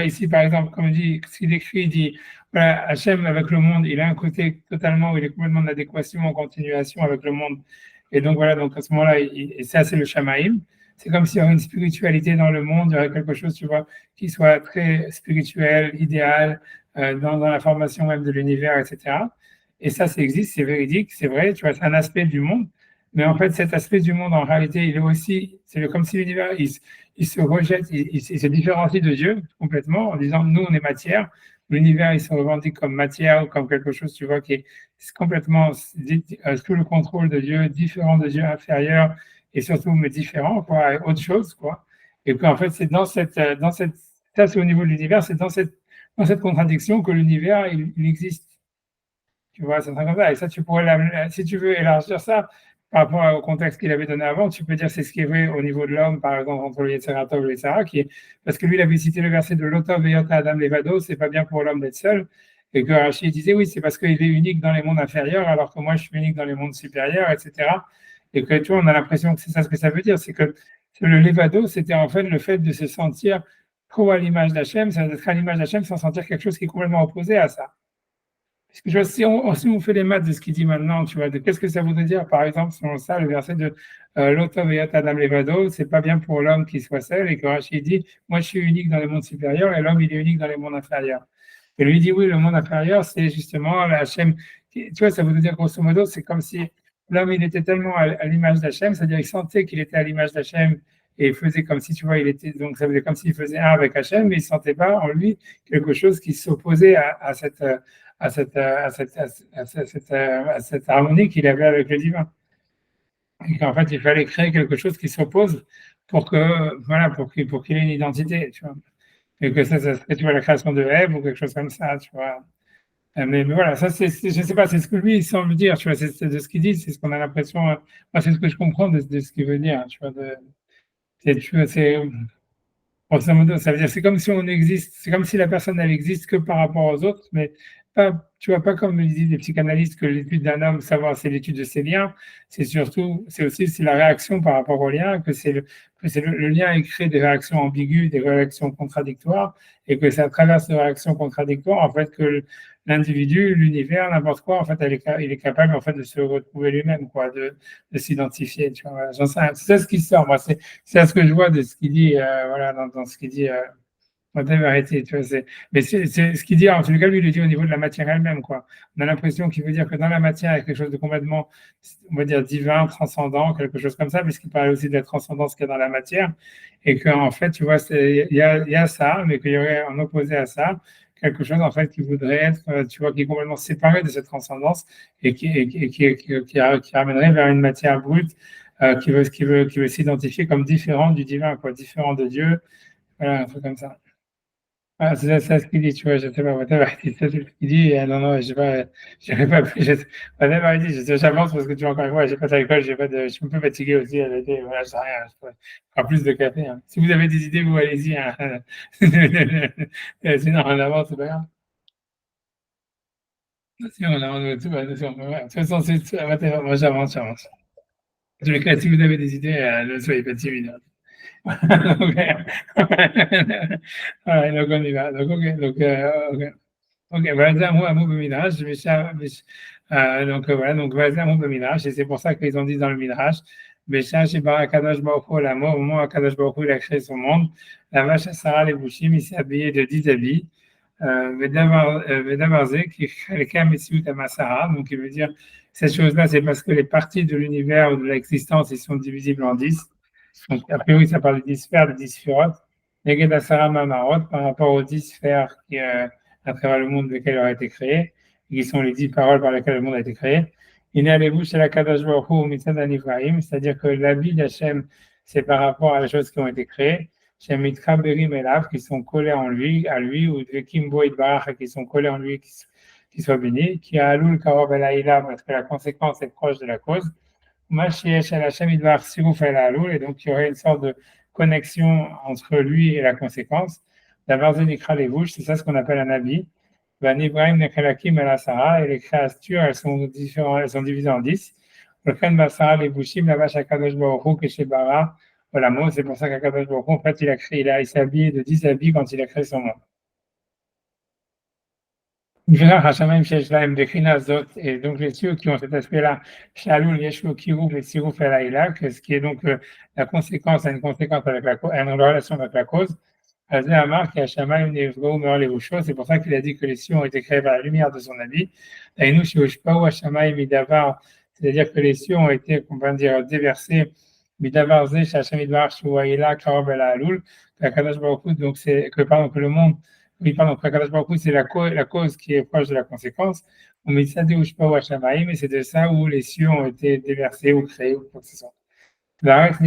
ici, par exemple, comme il dit, ce qu'il écrit, il dit, voilà, Hachem avec le monde, il a un côté totalement, où il est complètement en adéquation, en continuation avec le monde. Et donc, voilà, donc à ce moment-là, et ça, c'est le Shamaïm. C'est comme s'il y avait une spiritualité dans le monde, il y aurait quelque chose, tu vois, qui soit très spirituel, idéal, dans la formation même de l'univers, etc. Et ça existe, c'est véridique, c'est vrai, tu vois, c'est un aspect du monde. Mais en fait, cet aspect du monde, en réalité, il est aussi, c'est comme si l'univers, il se rejette, il se différencie de Dieu complètement en disant, nous, on est matière. L'univers, il se revendique comme matière ou comme quelque chose, tu vois, qui est complètement sous le contrôle de Dieu, différent de Dieu, inférieur et surtout, mais différent, quoi, autre chose, quoi. Et qu'en fait, c'est ça, c'est au niveau de l'univers, c'est dans cette contradiction que l'univers, il existe. Tu vois, c'est un truc comme ça. Et ça, tu pourrais, si tu veux élargir ça par rapport au contexte qu'il avait donné avant, tu peux dire c'est ce qui est vrai au niveau de l'homme, par exemple, entre le Yetzeratov et le Yetzirah, parce que lui, il avait cité le verset de Lotov et Yota Adam Levado, c'est pas bien pour l'homme d'être seul. Et que Rachid disait oui, c'est parce qu'il est unique dans les mondes inférieurs, alors que moi, je suis unique dans les mondes supérieurs, etc. Et que tu vois, on a l'impression que c'est ça ce que ça veut dire, c'est que le Levado, c'était en fait le fait de se sentir trop à l'image d'Hachem, c'est d'être à l'image d'Hachem sans sentir quelque chose qui est complètement opposé à ça. Parce que, si on fait les maths de ce qu'il dit maintenant, tu vois, de qu'est-ce que ça voudrait dire, par exemple, selon ça, le verset de Lotov et Adam Levado, c'est pas bien pour l'homme qu'il soit seul, et que Rachid dit, moi je suis unique dans les mondes supérieurs, et l'homme il est unique dans les mondes inférieurs. Et lui dit, oui, le monde inférieur, c'est justement la Hachem. Tu vois, ça veut dire grosso modo, c'est comme si l'homme il était tellement à l'image d'Hachem, c'est-à-dire il sentait qu'il était à l'image d'Hachem, et il faisait comme si, tu vois, il était, donc ça veut dire comme s'il faisait un avec Hachem, mais il ne sentait pas en lui quelque chose qui s'opposait à cette harmonie qu'il avait avec le divin. Et qu'en fait, il fallait créer quelque chose qui s'oppose voilà, pour qu'il ait une identité, tu vois. Et que ça serait, tu vois, la création de Ève ou quelque chose comme ça, tu vois. Mais voilà, ça, je sais pas, c'est ce que lui, il semble dire, tu vois, c'est de ce qu'il dit, c'est ce qu'on a l'impression, moi, c'est ce que je comprends de ce qu'il veut dire, tu vois, tu vois, grosso modo, ça veut dire c'est comme si on existe, c'est comme si la personne elle existe que par rapport aux autres, mais pas, tu vois, pas comme le disent les psychanalystes que l'étude d'un homme, savoir c'est l'étude de ses liens, c'est aussi la réaction par rapport aux liens, que le lien il crée des réactions ambiguës, des réactions contradictoires, et que c'est à travers ces réactions contradictoires en fait que l'individu, l'univers, n'importe quoi, en fait, il est capable en fait de se retrouver lui-même, quoi, de s'identifier, tu vois. J'en sais, c'est ça ce qui sort, moi, c'est ce que je vois de ce qu'il dit, voilà, dans ce qu'il dit, arrêté, tu vois, mais c'est ce qu'il dit, en tout cas, lui, il le dit au niveau de la matière elle-même, quoi. On a l'impression qu'il veut dire que dans la matière, il y a quelque chose de complètement, on va dire, divin, transcendant, quelque chose comme ça, puisqu'il parle aussi de la transcendance qu'il y a dans la matière, et qu'en fait, tu vois, il y a ça, mais qu'il y aurait en opposé à ça, quelque chose en fait qui voudrait être, tu vois, qui est complètement séparé de cette transcendance et qui ramènerait vers une matière brute qui veut s'identifier comme différent du divin, quoi, différent de Dieu, voilà, un truc comme ça. Ah, c'est ça ce qu'il dit, tu vois, je sais pas, whatever, c'est ce qu'il dit, non, non, j'ai pas, j'irai pas plus, whatever, il dit, j'avance parce que tu vois, encore une fois, j'ai pas d'alcool, je suis un peu fatigué aussi, elle était, voilà, je sais rien, je prends plus de café, hein. Si vous avez des idées, vous allez-y, hein. Sinon, en avance, c'est pas grave. Si on avance, tout va, de toute façon, whatever, moi, j'avance. En tous les cas, si vous avez des idées, ne soyez pas timide, hein. Donc, ouais, donc on y va. Donc, ok, ok. Ok, voilà, moi, Amour Midrash, donc voilà, donc voilà, Amour Midrash, et c'est pour ça qu'ils ont dit dans le Midrash, Bécha, chez Barakadosh Baruch Hu, la mort, au moment où Akadosh Baruch Hu, il a créé son monde, la vache à Sarah les Bouchim, il s'est habillé de 10 habits, Vedavarze, qui est le cas Messiut Amasara, donc il veut dire, cette chose-là, c'est parce que les parties de l'univers ou de l'existence, ils sont divisibles en 10. Donc, a priori, ça parle de 10 sphères, de 10 sphérotes. Neged Asara Mamarot, par rapport aux 10 sphères qui, à travers le monde lequel il aurait été créé, qui sont les 10 paroles par lesquelles le monde a été créé. Il est allé vous chez la Kadosh Baruch Hu Mitzad Anivraim, c'est-à-dire que l'habit d'Hachem, c'est par rapport à les choses qui ont été créées. Chez Mitra Berim Elav, qui sont collés en lui, à lui, ou Vekim Boïd Barach, qui sont collés en lui, qui soient bénis, qui a Alul Karov El Haïla, parce que la conséquence est proche de la cause. Mashiesh El Hachem Idvar Siruf El Alul, et donc il y aurait une sorte de connexion entre lui et la conséquence. D'abord, Zenikra les bouches, c'est ça ce qu'on appelle un habit. Ben, Ibrahim Nekhalakim El Asara, et les créatures, elles sont différentes, elles sont divisées en 10. Le Khan Basara, les Bouchim, la vache à Kadosh Baruch Hu, Keshebara, voilà, moi, c'est pour ça qu'Akadosh Baruch Hu, en fait, il s'est habillé de 10 habits quand il a créé son monde. Et donc les cieux qui ont cet aspect-là, Shalul, Yeshua, Kirub et Siruf El Haïla, ce qui est donc la conséquence, a une conséquence avec la cause, une relation avec la cause. C'est pour ça qu'il a dit que les cieux ont été créés par la lumière de son habit. C'est-à-dire que les cieux ont été, on va dire, déversés. Donc c'est que, pardon, que le monde, oui, pardon, que c'est la cause qui est proche de la conséquence. Mais c'est de ça où les cieux ont été déversés ou créés ou quoi que ce soit. Alors que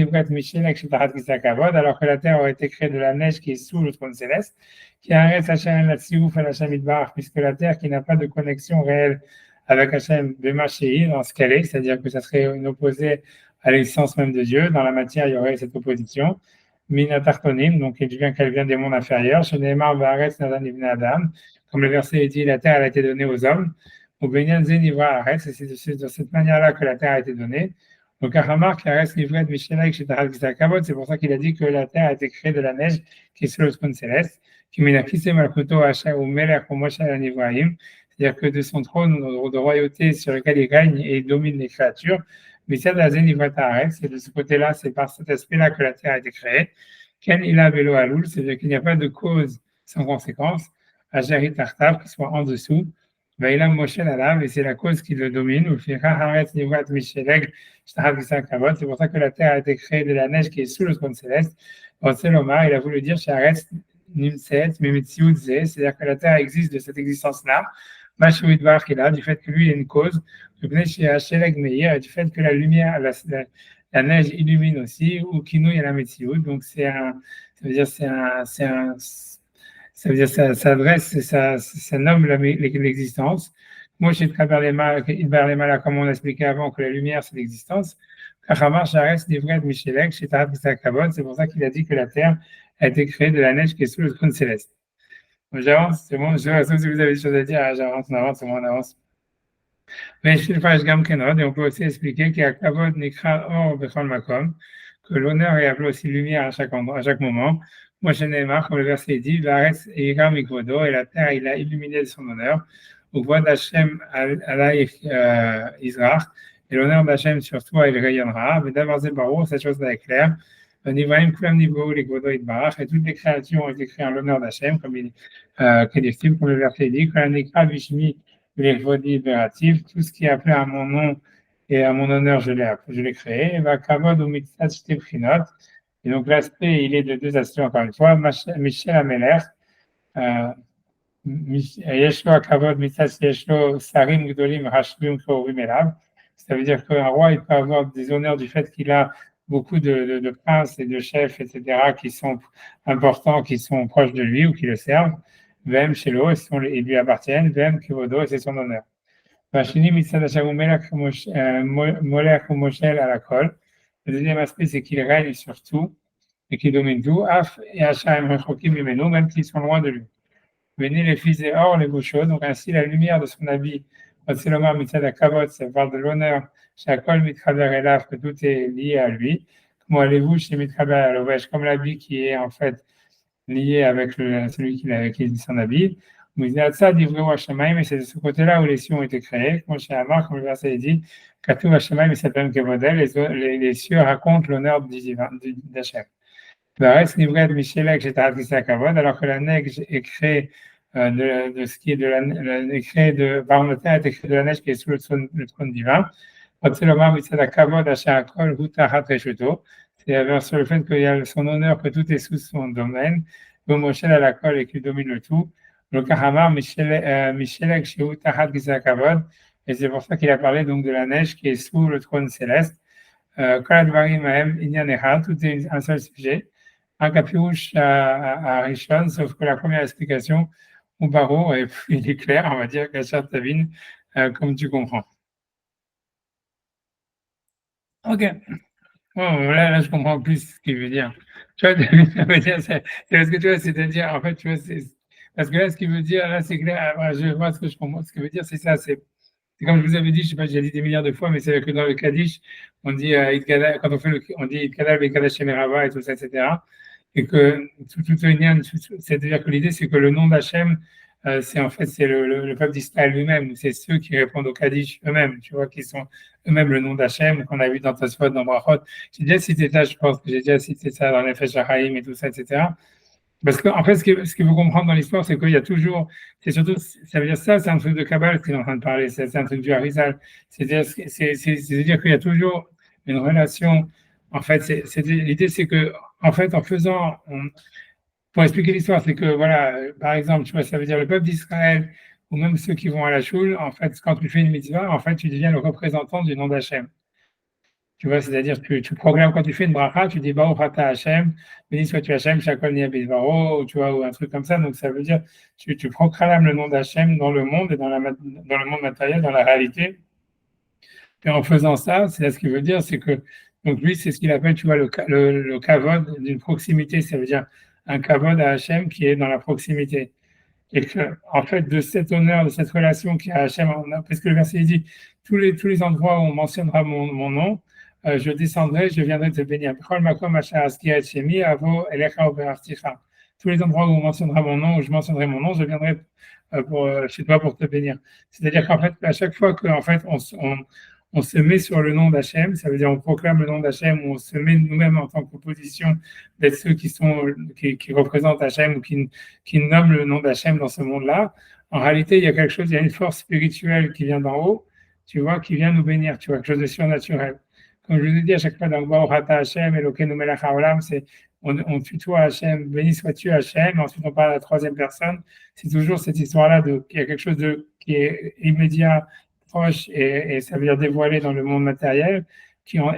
la terre aurait été créée de la neige qui est sous le trône céleste, qui arrête Hachem la Tsiouf et Hachem Idbar, puisque la terre qui n'a pas de connexion réelle avec Hachem Bemachéi, dans ce qu'elle est, c'est-à-dire que ça serait une opposée à l'existence même de Dieu. Dans la matière, il y aurait cette opposition. Minatartonim, donc qu'elle vient des mondes inférieurs. Chez Neymar Varetz Nadan Ibn Adam, comme le verset dit, la terre a été donnée aux hommes. Ou Benyan Zenivra Aretz, et c'est de cette manière-là que la terre a été donnée. Donc, Ahamar qui reste livré de Mishélaïk chez Tahal Kisakavod, c'est pour ça qu'il a dit que la terre a été créée de la neige qui est sur le trône céleste, qui Minakise Malkuto Hacha ou Meler Komosha Ibrahim, c'est-à-dire que de son trône de royauté sur lequel il règne et il domine les créatures, mais ça, c'est de ce côté-là, c'est par cet aspect-là que la terre a été créée. Ken Ila Velo Alul, c'est-à-dire qu'il n'y a pas de cause sans conséquence, Ajari Tartav, qui soit en dessous. Vaïlam Moshe Lalav, et c'est la cause qui le domine, ou Haaretz Nivrat Misheleg, c'est pour ça que la terre a été créée de la neige qui est sous le trône céleste. Selomar, il a voulu dire Haaretz Nimset, Memetziut Ze, c'est-à-dire que la terre existe de cette existence-là. Mashouidvar qui est là, du fait que lui il est une cause, du fait que la lumière, la neige illumine aussi, ou Kinou la Metziut, donc ça veut dire ça veut dire ça adresse, ça nomme l'existence. Moi, j'ai travers les mal, comme on l'a expliqué avant, que la lumière, c'est l'existence. Kachamar, Shares, Livret, Michelek, chez Tarat, c'est pour ça qu'il a dit que la terre a été créée de la neige qui est sous le trône céleste. Donc, j'avance, c'est bon, sauf si vous avez des choses à dire, j'avance, on avance, c'est bon, on avance. Mais je fais Gam Kenod, et on peut aussi expliquer qu'il y a Kavod, Nikra, Or, Bechol Makom, que l'honneur est appelé aussi lumière à chaque endroit, à chaque moment. Moi, je n'ai marre, comme le verset dit, Varetz et Iram Ikvodo, et la terre, il a illuminé de son honneur. Au voix d'Hachem Alaï Israël, et l'honneur d'Hachem sur toi, il rayonnera. Mais d'abord, c'est barreau, cette chose-là est claire. Nivaim Kulam Nivo, les Gvodo Itbarach, et toutes les créatures ont été créées en l'honneur d'Hachem, comme le verset dit, Kulam Nikra Vishmi, les Gvodi Iberatif, tout ce qui est appelé à mon nom et à mon honneur, je l'ai créé. Et va Kavod ou Mitzat Shteprinot. Et donc l'aspect, il est de deux aspects encore une fois. Michel Ameler, יש לו הכבוד מצד שיש לו שרים גדולים חשובים קרובים אליו. Ça veut dire qu'un roi, il peut avoir des honneurs du fait qu'il a beaucoup de princes et de chefs, etc., qui sont importants, qui sont proches de lui ou qui le servent. Vem shelo, ils lui appartiennent. Vem kivodo, c'est son honneur. והשני מצד אשר הוא מולך ומושל על הכל. Le deuxième aspect, c'est qu'il règne sur tout et qu'il domine tout. Af et Hachem rechokim mimenu, même s'ils sont loin de lui. Venez les fils et or les beaux choses. Donc ainsi la lumière de son habit, c'est l'omar mitzad akavot, ça parle de l'honneur. Shakol mitchaber elaf, que tout est lié à lui. Comment allez-vous chez mitchaber alovesh, comme l'habit qui est en fait lié avec celui qui est son habit. Mais ça dit vraiment Hashemaim, et c'est de ce côté-là où les cieux ont été créés. Comme chez Amar, comme le verset dit, Katou Hashemaim et Sapem Kevodel, les cieux racontent l'honneur d'Hachem. Le reste, Nivret Michelek, j'étais à Kavod, alors que la neige est créée de ce qui est de la neige, Barnotin est écrit de la neige qui est sous le trône divin. Otselomar Mitzad Kavod, Hachakol, Hutahat Reshuto. C'est sur le fait qu'il y a son honneur, que tout est sous son domaine. Moshe à la colle et qui domine le tout. Le Kahamar, Michelek, Shehu, Tahat, Gizakavod. Et c'est pour ça qu'il a parlé donc de la neige qui est sous le trône céleste. Kaladvarim, Mahem, Inyaneha, tout est un seul sujet. Un capirouche à Rishon, sauf que la première explication, au barreau, et puis il est clair, on va dire, Kachat Tavin, comme tu comprends. Ok. Bon, là, je comprends plus ce qu'il veut dire. Tu vois, ça veut dire, c'est parce que tu vois, c'est-à-dire, en fait, tu vois, parce que là, ce qu'il veut dire, là, c'est clair, je vois ce que je comprends. Ce qu'il veut dire, c'est ça, c'est comme je vous avais dit, je sais pas, j'ai dit des milliards de fois, mais c'est que dans le Kaddish, on dit, quand on fait on dit Itkadal, Bekadash, Shemerava et tout ça, etc. Et que c'est-à-dire que l'idée, c'est que le nom d'Hachem, c'est en fait, c'est le peuple d'Israël lui-même, c'est ceux qui répondent au Kaddish eux-mêmes, tu vois, qui sont eux-mêmes le nom d'Hachem, qu'on a vu dans Tosfot, dans Brachot. J'ai déjà cité ça, je pense que j'ai déjà cité ça dans Nefesh HaChaim et tout ça, etc. Parce qu'en fait, ce qu'il faut comprendre dans l'histoire, c'est qu'il y a toujours, c'est surtout, ça veut dire ça, c'est un truc de Kabbalah qu'il est en train de parler, c'est un truc du Harizal. C'est-à-dire qu'il y a toujours une relation. En fait, l'idée, c'est que, en fait, en faisant, pour expliquer l'histoire, c'est que, voilà, par exemple, tu vois, ça veut dire le peuple d'Israël, ou même ceux qui vont à la choule, en fait, quand tu fais une mitzvah, en fait, tu deviens le représentant du nom d'Hachem. Tu vois, c'est-à-dire que tu proclames quand tu fais une bracha, tu dis Baruch Ata Hashem, béni sois-tu Hashem, Shakol Nia Bidvaro, tu vois, ou un truc comme ça. Donc ça veut dire tu proclames le nom d'Hachem dans le monde et dans le monde matériel, dans la réalité. Et en faisant ça, c'est ce qu'il veut dire, c'est que donc lui, c'est ce qu'il appelle, tu vois, le kavod d'une proximité. Ça veut dire un kavod à Hachem qui est dans la proximité. Et que, en fait, de cet honneur, de cette relation qui a Hachem, parce que le verset dit tous les endroits où on mentionnera mon nom, je descendrai, je viendrai te bénir. Tous les endroits où on mentionnera mon nom, où je mentionnerai mon nom, je viendrai chez toi pour te bénir. C'est-à-dire qu'en fait, à chaque fois qu'en fait, on se met sur le nom d'Hachem, ça veut dire on proclame le nom d'Hachem, on se met nous-mêmes en tant qu'opposition d'être ceux qui représentent Hachem ou qui nomment le nom d'Hachem dans ce monde-là. En réalité, il y a quelque chose, il y a une force spirituelle qui vient d'en haut, tu vois, qui vient nous bénir, tu vois, quelque chose de surnaturel. Comme je vous ai dit à chaque fois dans le Baruch Ata Hashem, Elokeinu melech haolam, c'est on tutoie Hachem, béni sois-tu Hachem, ensuite on parle à la troisième personne. C'est toujours cette histoire-là qu'il y a quelque chose qui est immédiat, proche, et ça veut dire dévoilé dans le monde matériel,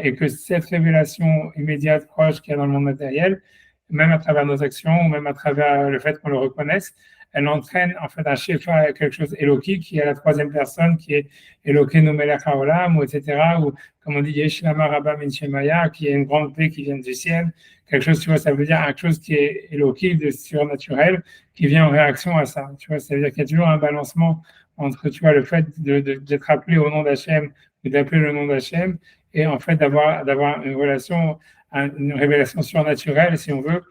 et que cette révélation immédiate, proche qu'il y a dans le monde matériel, même à travers nos actions, ou même à travers le fait qu'on le reconnaisse, elle entraîne en fait un shefa, quelque chose éloqué, qui est la troisième personne, qui est Elokeinu melech haolam, ou etc., ou comme on dit, Yesh lama rabba min shemaya, qui est une grande paix qui vient du ciel, quelque chose, tu vois, ça veut dire quelque chose qui est éloqué, de surnaturel, qui vient en réaction à ça, tu vois, ça veut dire qu'il y a toujours un balancement entre, tu vois, le fait d'être appelé au nom d'Hachem, ou d'appeler le nom d'Hachem, et en fait d'avoir une relation, une révélation surnaturelle, si on veut,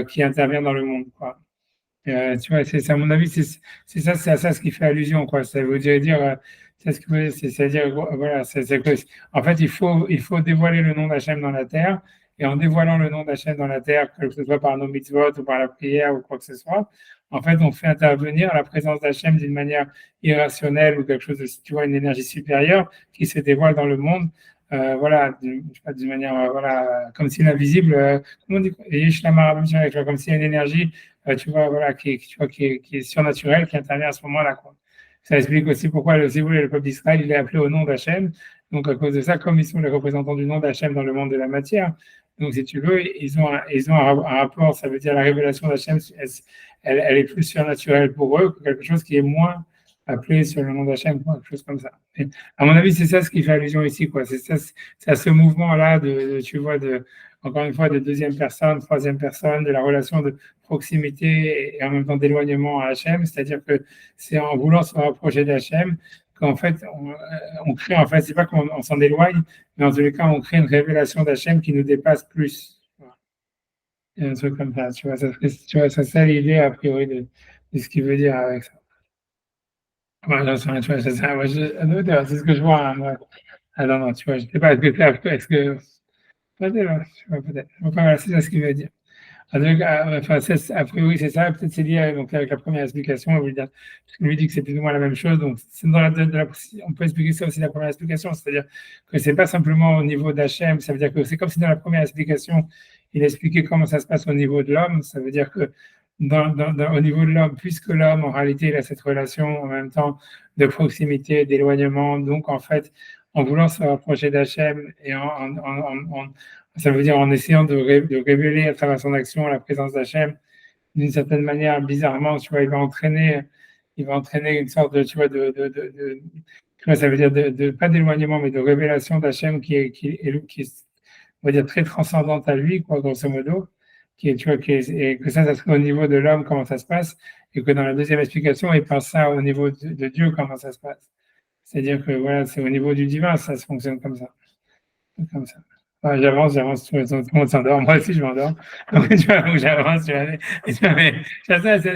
qui intervient dans le monde, quoi. Tu vois, à mon avis, c'est à ça ce qui fait allusion, quoi. Ça veut dire, c'est ce que c'est-à-dire, voilà, en fait, il faut dévoiler le nom d'Hachem dans la terre, et en dévoilant le nom d'Hachem dans la terre, que ce soit par nos mitzvot ou par la prière ou quoi que ce soit, en fait, on fait intervenir la présence d'Hachem d'une manière irrationnelle ou quelque chose de, tu vois, une énergie supérieure qui se dévoile dans le monde. Voilà, d'une manière, voilà, comme si l'invisible, comment on dit, comme s'il y a une énergie tu vois, voilà, qui est surnaturel, qui intervient à ce moment-là, quoi. Ça explique aussi pourquoi, si vous voulez, le peuple d'Israël, il est appelé au nom d'Hachem. Donc, à cause de ça, comme ils sont les représentants du nom d'Hachem dans le monde de la matière, donc, si tu veux, ils ont un rapport, ça veut dire la révélation d'Hachem, elle est plus surnaturelle pour eux que quelque chose qui est moins appelé sur le nom d'Hachem, quelque chose comme ça. Et à mon avis, c'est ça ce qui fait allusion ici, quoi. C'est à ce mouvement-là tu vois, encore une fois, de deuxième personne, troisième personne, de la relation de proximité et en même temps d'éloignement à Hachem, c'est-à-dire que c'est en voulant se rapprocher d'Hachem qu'en fait, on crée, en fait, c'est pas qu'on s'en éloigne, mais en tous les cas, on crée une révélation d'Hachem qui nous dépasse plus. Il y a un truc comme ça, tu vois, ça c'est l'idée a priori de ce qu'il veut dire avec ça. Moi, j'en sais rien, tu vois, c'est ça, moi, c'est ce que je vois, hein, moi. Ah non, tu vois, je sais pas, est-ce que, peut-être, tu vois, peut-être. Enfin, voilà, c'est ça ce qu'il veut dire. Donc, enfin, a priori, c'est ça. Peut-être c'est lié donc, avec la première explication. On lui dit que c'est plus ou moins la même chose. Donc, c'est on peut expliquer ça aussi la première explication. C'est-à-dire que c'est pas simplement au niveau d'Hachem. Ça veut dire que c'est comme si dans la première explication, il expliquait comment ça se passe au niveau de l'homme. Ça veut dire que au niveau de l'homme, puisque l'homme, en réalité, il a cette relation en même temps de proximité, d'éloignement. Donc, en fait, en voulant se rapprocher d'Hachem et ça veut dire en essayant de révéler à travers son action la présence d'Hachem, d'une certaine manière, bizarrement, tu vois, il va entraîner une sorte de, tu vois, tu vois, ça veut dire pas d'éloignement, mais de révélation d'Hachem qui est, on va dire, très transcendante à lui, quoi, grosso modo, tu vois, et que ça serait au niveau de l'homme, comment ça se passe, et que dans la deuxième explication, il pense ça au niveau de Dieu, comment ça se passe. C'est-à-dire que, voilà, c'est au niveau du divin, ça se fonctionne comme ça. Comme ça. Ouais, j'avance, tout le monde s'endort, moi aussi je m'endors. Donc, tu vois, donc j'avance, mais c'est un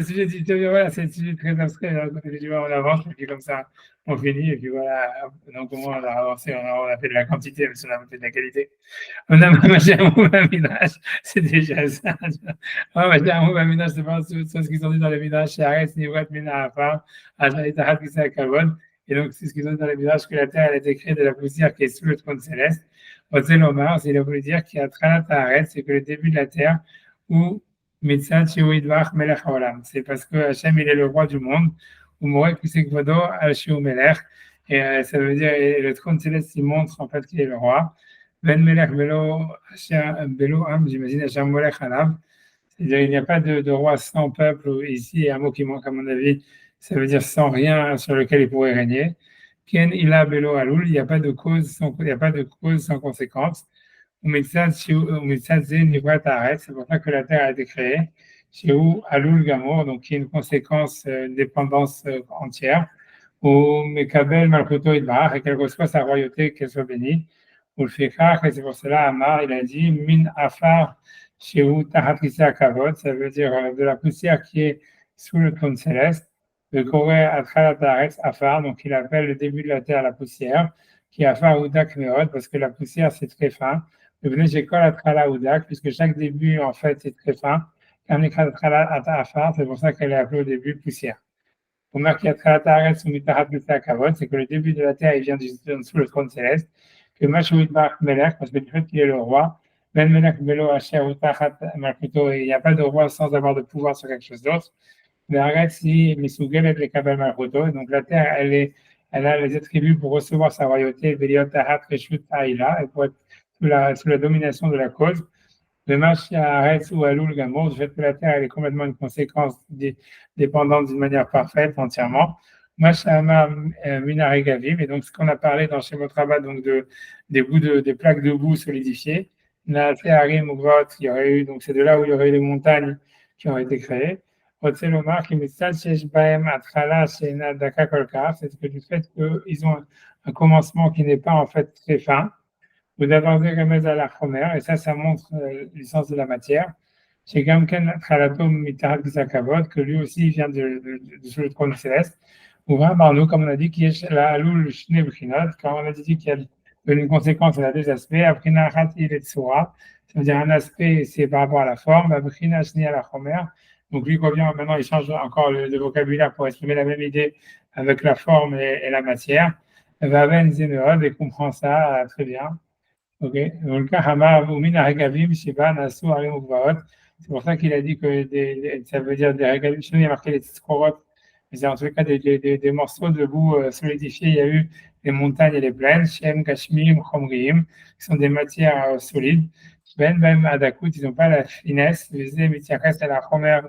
sujet, voilà, c'est un sujet très abstrait. Donc, tu vois, on avance, et puis comme ça, on finit, et puis voilà. Donc, au moins, on a avancé, on a fait de la quantité, mais on a fait de la qualité. On a mangé un mot à Midrash, c'est déjà ça. On a mangé un mot à Midrash, c'est pas ce qu'ils ont dit dans le Midrash, c'est Arès, Nivrat, Mina, Afar, Ajaïtahat, Kisa, Kavod. Et donc, c'est ce qu'ils ont dit dans le Midrash, que la terre, elle a été créée de la poussière qui est sous le trône céleste. Ozel Omar, c'est a voulu dire qu'il y a Tranat Haaretz, c'est que le début de la terre, ou Mitzat Shiu Idbach Melech Haolam. C'est parce que Hachem, il est le roi du monde, ou Morek Kusekvodo Al Shiu Melech. Et ça veut dire, et le trône céleste, il montre en fait qu'il est le roi. Ben Melech Belo Am, j'imagine, Hachem Molech Alav. C'est-à-dire, il n'y a pas de roi sans peuple. Ici, un mot qui manque à mon avis, ça veut dire sans rien sur lequel il pourrait régner. Ken ila belo alul, il n'y a pas de cause sans conséquence. C'est pour ça que la terre a été créée. Chez alul gamour, donc qui est une conséquence, une dépendance entière. Ou mekabel malchuto idbar, et quelle que soit sa royauté, qu'elle soit bénie. Ou le fikach, et c'est pour cela Amar, il a dit min afar chez tahat kavod, ça veut dire de la poussière qui est sous le trône céleste. Le Corée Atchalat Afar, donc il appelle le début de la terre la poussière, qui est Afar Oudak Meod, parce que la poussière c'est très fin. Le Bnei Shekol Atchala Oudak, puisque chaque début en fait c'est très fin. Afar, c'est pour ça qu'elle est appelée au début poussière. Pour marquer Atchalat Haaretz ou Mitahat Kavod, c'est que le début de la terre il vient sous le trône céleste. Que Mashouit Bar Melech, parce que du fait qu'il est le roi, Ben Melech Belo Asher Utachat Malkuto, il n'y a pas de roi sans avoir de pouvoir sur quelque chose d'autre. Donc la terre, elle a les attributs pour recevoir sa royauté, et pour être sous la domination de la cause. Le match Haaretz ou Alul Gamour, du fait que la terre elle est complètement une conséquence dépendante d'une manière parfaite, entièrement. Match Minare Gavim, et donc ce qu'on a parlé dans Shemot Rabbah, donc des plaques de boue solidifiées. La terre il y aurait eu, donc c'est de là où il y aurait eu les montagnes qui ont été créées. C'est que du fait qu'ils ont un commencement qui n'est pas en fait très fin, ou d'avoir des remèdes à la chomère, et ça montre l'essence de la matière. Chez Gamken Khalatom Mitarat Gisakavod, que lui aussi vient de sous le trône céleste. Ou vraiment, nous, comme on a dit, qui est la Alul Shnebrinot, quand on a dit qu'il y a une conséquence, elle a deux aspects. Aprina Hat il est Tsura, ça veut dire un aspect, c'est par rapport à la forme. Aprina Shni à la chomère. Donc lui, maintenant, il change encore le vocabulaire pour exprimer la même idée avec la forme et la matière. Vaven Zenerod, et comprend ça très bien. Ok. C'est pour ça qu'il a dit que ça veut dire des regavim. Chez nous, il y a marqué les tzkorot. Mais c'est en tout cas des morceaux de boue solidifiés. Il y a eu les montagnes et les plaines, Shem, Kashmir, Chomriim, qui sont des matières solides. Ben Adakut, ils n'ont pas la finesse. Les Mitiakas, la Chomer.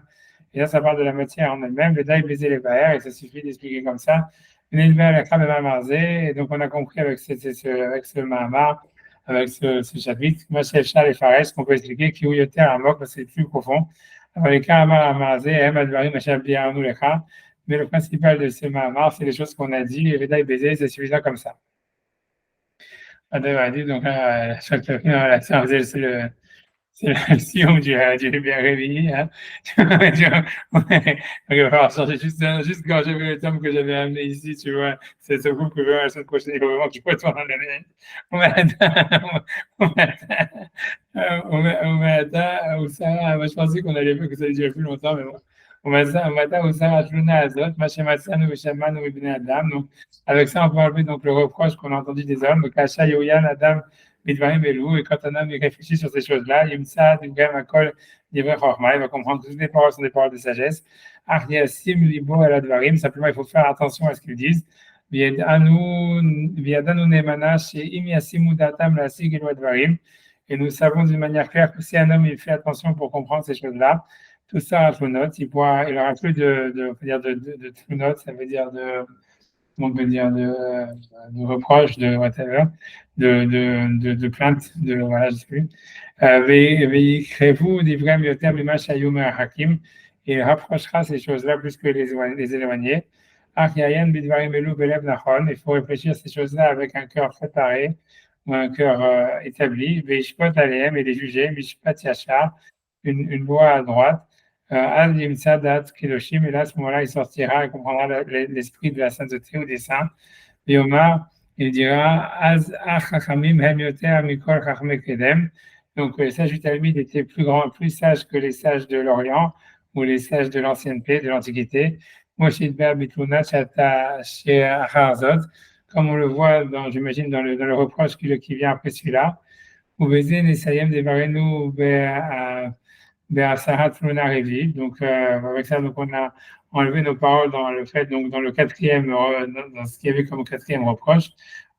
Et là, ça parle de la matière en elle-même. Le Daï, baiser les Baer, et ça suffit d'expliquer comme ça. Et donc, on a compris avec ce Mahamar, avec ce chapitre, moi, c'est Charles et Fares, qu'on peut expliquer qui est terre à mort, parce que c'est plus profond. Alors, les Kahamar Amazé, Advarim, Machabia, Nulecha. Mais le principal de ce Mahamar, c'est les choses qu'on a dit, et Vedaï baiser, c'est suffisant comme ça. Adam a dit, donc, chaque fois, c'est la sion du bien réveillé. Hein. Il va falloir changer juste quand j'avais le terme que j'avais amené ici, tu vois. C'est ce groupe que je vais la semaine prochaine. Il faut vraiment que je retourne en année. Au matin, au Sarah, moi je pensais qu'on allait que ça allait durer plus longtemps, mais bon. Au matin, au Sarah, Tluna Azot, Machematsan, Vishaman, Ibn Adam. Donc, avec ça, on peut enlever donc, le reproche qu'on a entendu des hommes, Kasha, Yoyan, Adam, Midvarim Elou, et quand un homme réfléchit sur ces choses-là, Yimsa, Divrem, Akol, Divrem Chorma, il va comprendre que toutes les paroles sont des paroles de sagesse. Arniasim, Libo, Aladvarim, simplement il faut faire attention à ce qu'ils disent. Viadanu Nemana, chez Imiasimu Datam, la Sig, Advarim. Et nous savons d'une manière claire que si un homme il fait attention pour comprendre ces choses-là, tout ça à Tlunot, il aura plus de Tlunot, ça veut dire on peut dire de reproches, de whatever, de plaintes, de voilà, je sais plus. Veikrevu divrem yoter mima shayum hakim, et il rapprochera ces choses-là plus que les éloigner. Achyayen bidvarim elu belev nachon, il faut réfléchir à ces choses-là avec un cœur préparé ou un cœur établi. Veishpot aleem, et les juger, mishpat yachar, une voie à droite. Al Yimsadat Kiloshim, et là, à ce moment-là, il sortira et comprendra l'esprit de la sainteté ou des saints. Et Omar, il dira Az Achachamim Hem Yoter Mikol Chachme Kedem. Donc, les sages du Talmud étaient plus grands, plus sages que les sages de l'Orient ou les sages de l'ancienneté, de l'Antiquité. Moshidber Bitluna Chata Sheacharzot, comme on le voit, j'imagine, dans le reproche qui vient après celui-là. Ou Bezin Esayem Devarenu donc, avec ça, donc, on a enlevé nos paroles dans le fait, donc, dans le quatrième, dans ce qu'il y avait comme quatrième reproche.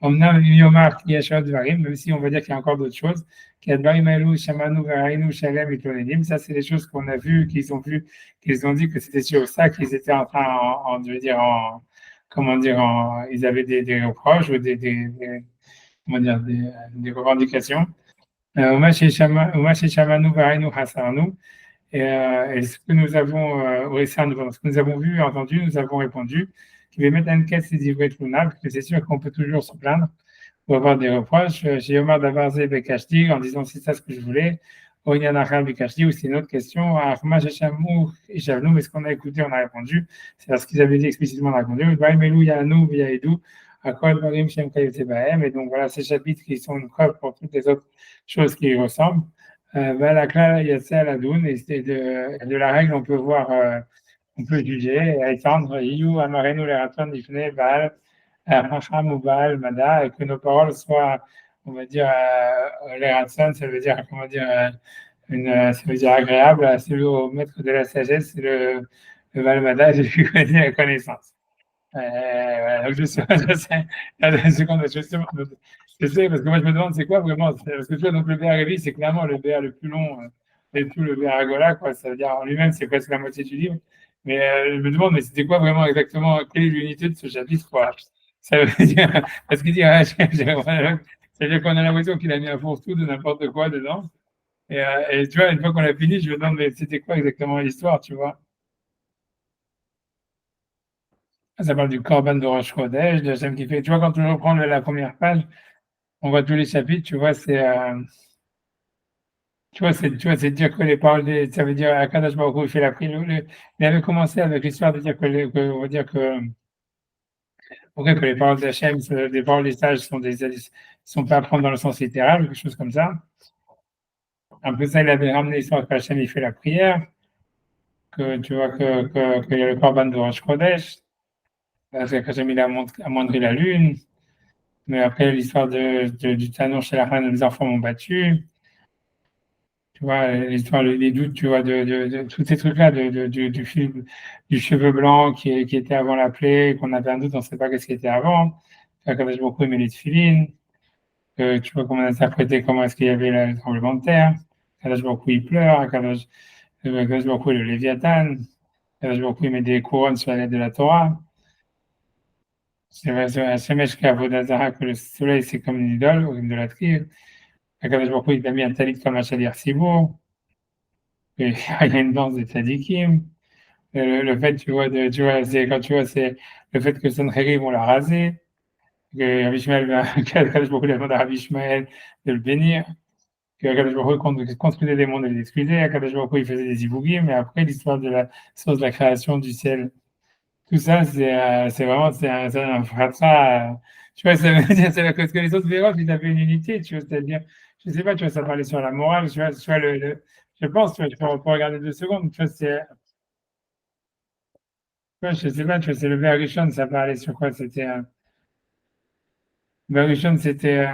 On a Yomar qui est Varim, même si on va dire qu'il y a encore d'autres choses. Ça, c'est des choses qu'on a vues, qu'ils ont dit que c'était sur ça qu'ils étaient en train, je veux dire, ils avaient des reproches ou comment dire, des revendications. Et ce que nous avons, ce que nous avons vu et entendu, nous avons répondu qu'il va mettre une quête ces livrets parce que c'est sûr qu'on peut toujours se plaindre ou avoir des reproches. J'ai Omar Davarze Bekashti en disant c'est ça ce que je voulais. Oyanachar Bekashti, ou c'est une autre question. Ahma Shechamou et Javnou, mais ce qu'on a écouté, on a répondu. C'est parce qu'ils avaient dit explicitement, on a répondu. Baïmelou Yanou Yaedou. Et donc voilà, ces chapitres qui sont une preuve pour toutes les autres choses qui y ressemblent. La Adoun, et de la règle, on peut voir, on peut juger et étendre Iyu, Amarenu, les Raton, Difne, Baal, Hacham ou Baal, Mada, et que nos paroles soient, on va dire, les Raton, ça veut dire, comment dire, ça veut dire agréable, c'est le maître de la sagesse, c'est le Baal Mada, j'ai pu connaître la connaissance. Voilà, donc je sais, je sais, parce que moi je me demande c'est quoi vraiment, parce que tu vois, donc le BR Lévi, c'est clairement le BR le plus long, et tout le BR Agola, quoi, ça veut dire en lui-même, c'est presque la moitié du livre, mais je me demande, mais c'était quoi vraiment exactement, quelle est l'unité de ce chapitre, quoi, ça veut dire, parce qu'il dit, c'est-à-dire qu'on a l'impression qu'il a mis un fourre-tout de n'importe quoi dedans, et tu vois, une fois qu'on a fini, je me demande, mais c'était quoi exactement l'histoire, tu vois. Ça parle du Corban de Rosh Chodesh, de Hashem qui fait. Tu vois, quand on reprend la première page, on voit tous les chapitres, tu vois, c'est dire que les paroles, ça veut dire Akadosh Baruch Hu, il fait la prière. Il avait commencé avec l'histoire de dire on va dire que, okay, que les paroles d'Hachem, les paroles des sages sont pas à prendre dans le sens littéral, quelque chose comme ça. Après ça, il avait ramené l'histoire que Hachem, il fait la prière, que tu vois, qu'il y a le Corban de Rosh Chodesh, parce que Hachem, il a montré la lune. Mais après, l'histoire du Tanon chez la reine, les enfants m'ont battu. Tu vois, l'histoire, les doutes, tu vois, de tous ces trucs-là, du cheveu blanc qui était avant la plaie, qu'on avait un doute, on ne sait pas qu'est-ce qui était avant. Quand j'ai beaucoup aimé les tefilines, tu vois comment on a interprété comment est-ce qu'il y avait le tremblement de terre. Quand j'ai beaucoup il pleure, quand j'ai beaucoup le Léviathan, quand j'ai beaucoup aimé des couronnes sur la lettre de la Torah. C'est vrai, c'est un Shemesh Kavodazara, que le soleil c'est comme une idole, ou une idolâtrie. Quand j'ai beaucoup, il a mis un talit comme un Shadir Sibour. Et il y a une danse des tzadikim. Le fait, tu vois, c'est quand tu vois, c'est le fait que Sancheriv, on l'a rasé, que Rabbi Ishmael, Kadosh Baruch Hu demande à Rabbi Ishmael de le bénir, que Kadosh Baruch Hu construisait des mondes et les excusait, Kadosh Baruch Hu, il faisait des ibougim, mais après, l'histoire de la source de la création du ciel, tout ça, c'est vraiment, c'est un fratras, tu vois, ça veut dire, c'est parce que les autres vérofs, ils avaient une unité, tu vois, c'est-à-dire, je sais pas, tu vois, ça parlait sur la morale, tu vois, je pense, tu vois, tu peux regarder 2 secondes, tu vois, ouais, je sais pas, tu vois, c'est le Bergishon, ça parlait sur quoi? C'était Bergishon, c'était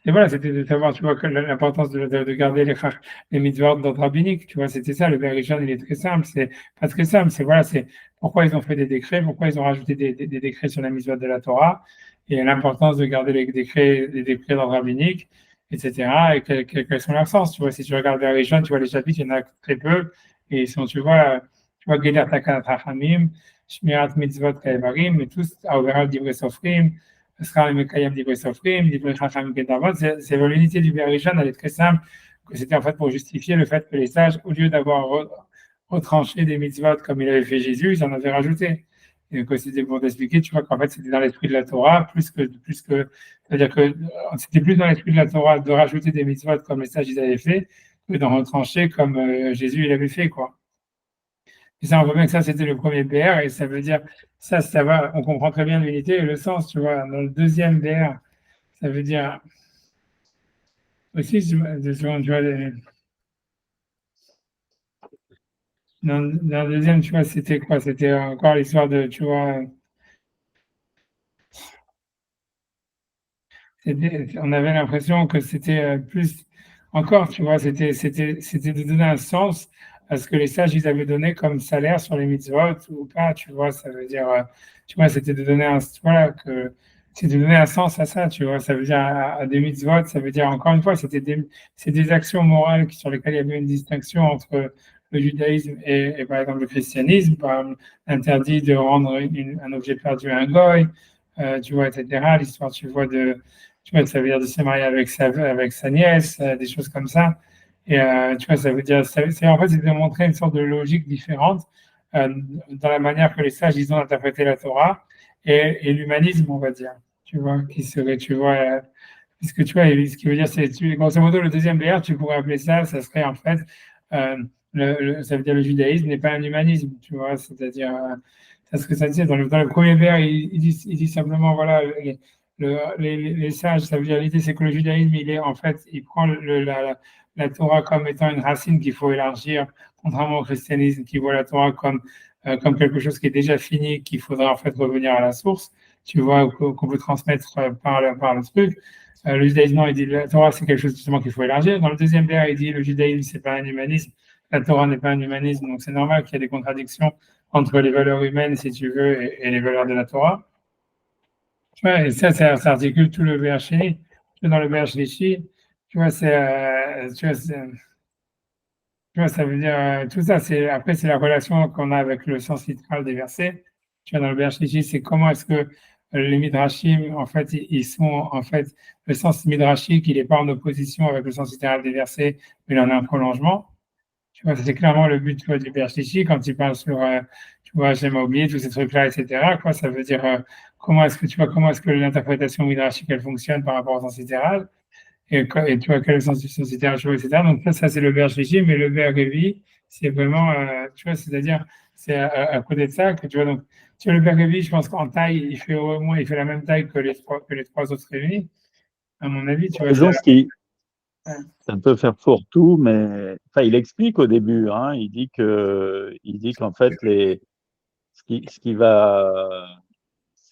et voilà, c'était de savoir, tu vois, que l'importance de garder les mitzvot d'ordre rabbinique, tu vois, c'était ça. Le Bergishon, il est très simple, c'est pas très simple, c'est voilà, c'est pourquoi ils ont fait des décrets, pourquoi ils ont rajouté des décrets sur la mitzvot de la Torah, et l'importance de garder les décrets d'ordre rabbinique, etc. Et quels sont leurs sens, tu vois. Si tu regardes Bergishon, tu vois les chapitres, il y en a très peu, et ils sont, tu vois, Geder Takanat Rachamim, Shmirat Mitzvot Kaevarim, et tous, Aoveral Divrei Sofrim, c'est l'unité du Bereshit, elle est très simple, que c'était en fait pour justifier le fait que les sages, au lieu d'avoir retranché des mitzvot comme il avait fait Jésus, ils en avaient rajouté. Et que c'était pour t'expliquer, tu vois, qu'en fait, c'était dans l'esprit de la Torah, c'est-à-dire que c'était plus dans l'esprit de la Torah de rajouter des mitzvot comme les sages ils avaient fait, que d'en retrancher comme Jésus il avait fait, quoi. Et ça, on voit bien que ça, c'était le premier BR, et ça veut dire, ça va, on comprend très bien l'unité et le sens, tu vois. Dans le deuxième BR, ça veut dire aussi, tu vois, dans le deuxième, tu vois, c'était quoi? C'était encore l'histoire de, tu vois, on avait l'impression que c'était plus, encore, tu vois, c'était de donner un sens à ce que les sages, ils avaient donné comme salaire sur les mitzvot ou pas, tu vois, ça veut dire, tu vois, c'était de donner voilà, c'est de donner un sens à ça, tu vois, ça veut dire à des mitzvot, ça veut dire, encore une fois, c'est des actions morales sur lesquelles il y avait une distinction entre le judaïsme et par exemple, le christianisme, par exemple, interdit de rendre un objet perdu à un goy, tu vois, etc. L'histoire, tu vois, ça veut dire de se marier avec sa nièce, des choses comme ça. Et tu vois, ça veut dire, en fait, c'est de montrer une sorte de logique différente dans la manière que les sages, ils ont interprété la Torah et l'humanisme, on va dire. Tu vois, qui serait, tu vois, puisque tu vois, ce qui veut dire, grosso modo, le deuxième BR, tu pourrais appeler ça serait en fait, euh, ça veut dire le judaïsme n'est pas un humanisme, tu vois, c'est-à-dire, c'est ce que ça dit. Dans le premier vers, il dit simplement, voilà, les sages, ça veut dire l'idée, c'est que le judaïsme, il est en fait, il prend la Torah comme étant une racine qu'il faut élargir, contrairement au christianisme qui voit la Torah comme quelque chose qui est déjà fini, qu'il faudra en fait revenir à la source, tu vois, qu'on peut transmettre par le truc. Le judaïsme, il dit la Torah, c'est quelque chose justement qu'il faut élargir. Dans le deuxième vers, il dit le judaïsme, c'est pas un humanisme, la Torah n'est pas un humanisme, donc c'est normal qu'il y ait des contradictions entre les valeurs humaines, si tu veux, et les valeurs de la Torah. Ouais, et ça articule tout le BHI. Dans le BHI, tu vois, tu vois, ça veut dire, tout ça, après, c'est la relation qu'on a avec le sens littéral des versets. Tu vois, dans le BHI, c'est comment est-ce que les midrashim, en fait, ils sont, en fait, le sens midrashique, il n'est pas en opposition avec le sens littéral des versets, mais il en a un prolongement. Tu vois, c'est clairement le but, tu vois, du PHTC quand il parle sur, tu vois, j'aime oublier tous ces trucs-là, etc. Quoi, ça veut dire comment est-ce que l'interprétation midrashique elle fonctionne par rapport au sens littéral et tu vois quel est le sens du sens littéral, etc. Donc ça c'est le PHTC, mais le PRGV, c'est vraiment, tu vois, c'est-à-dire c'est à côté de ça que tu vois donc tu vois le PRGV, je pense qu'en taille il fait au moins il fait la même taille que les trois autres réunis, à mon avis, tu vois. Raison, ça peut faire fourre-tout, mais enfin, il explique au début, hein, il dit qu'en fait, ce qui va,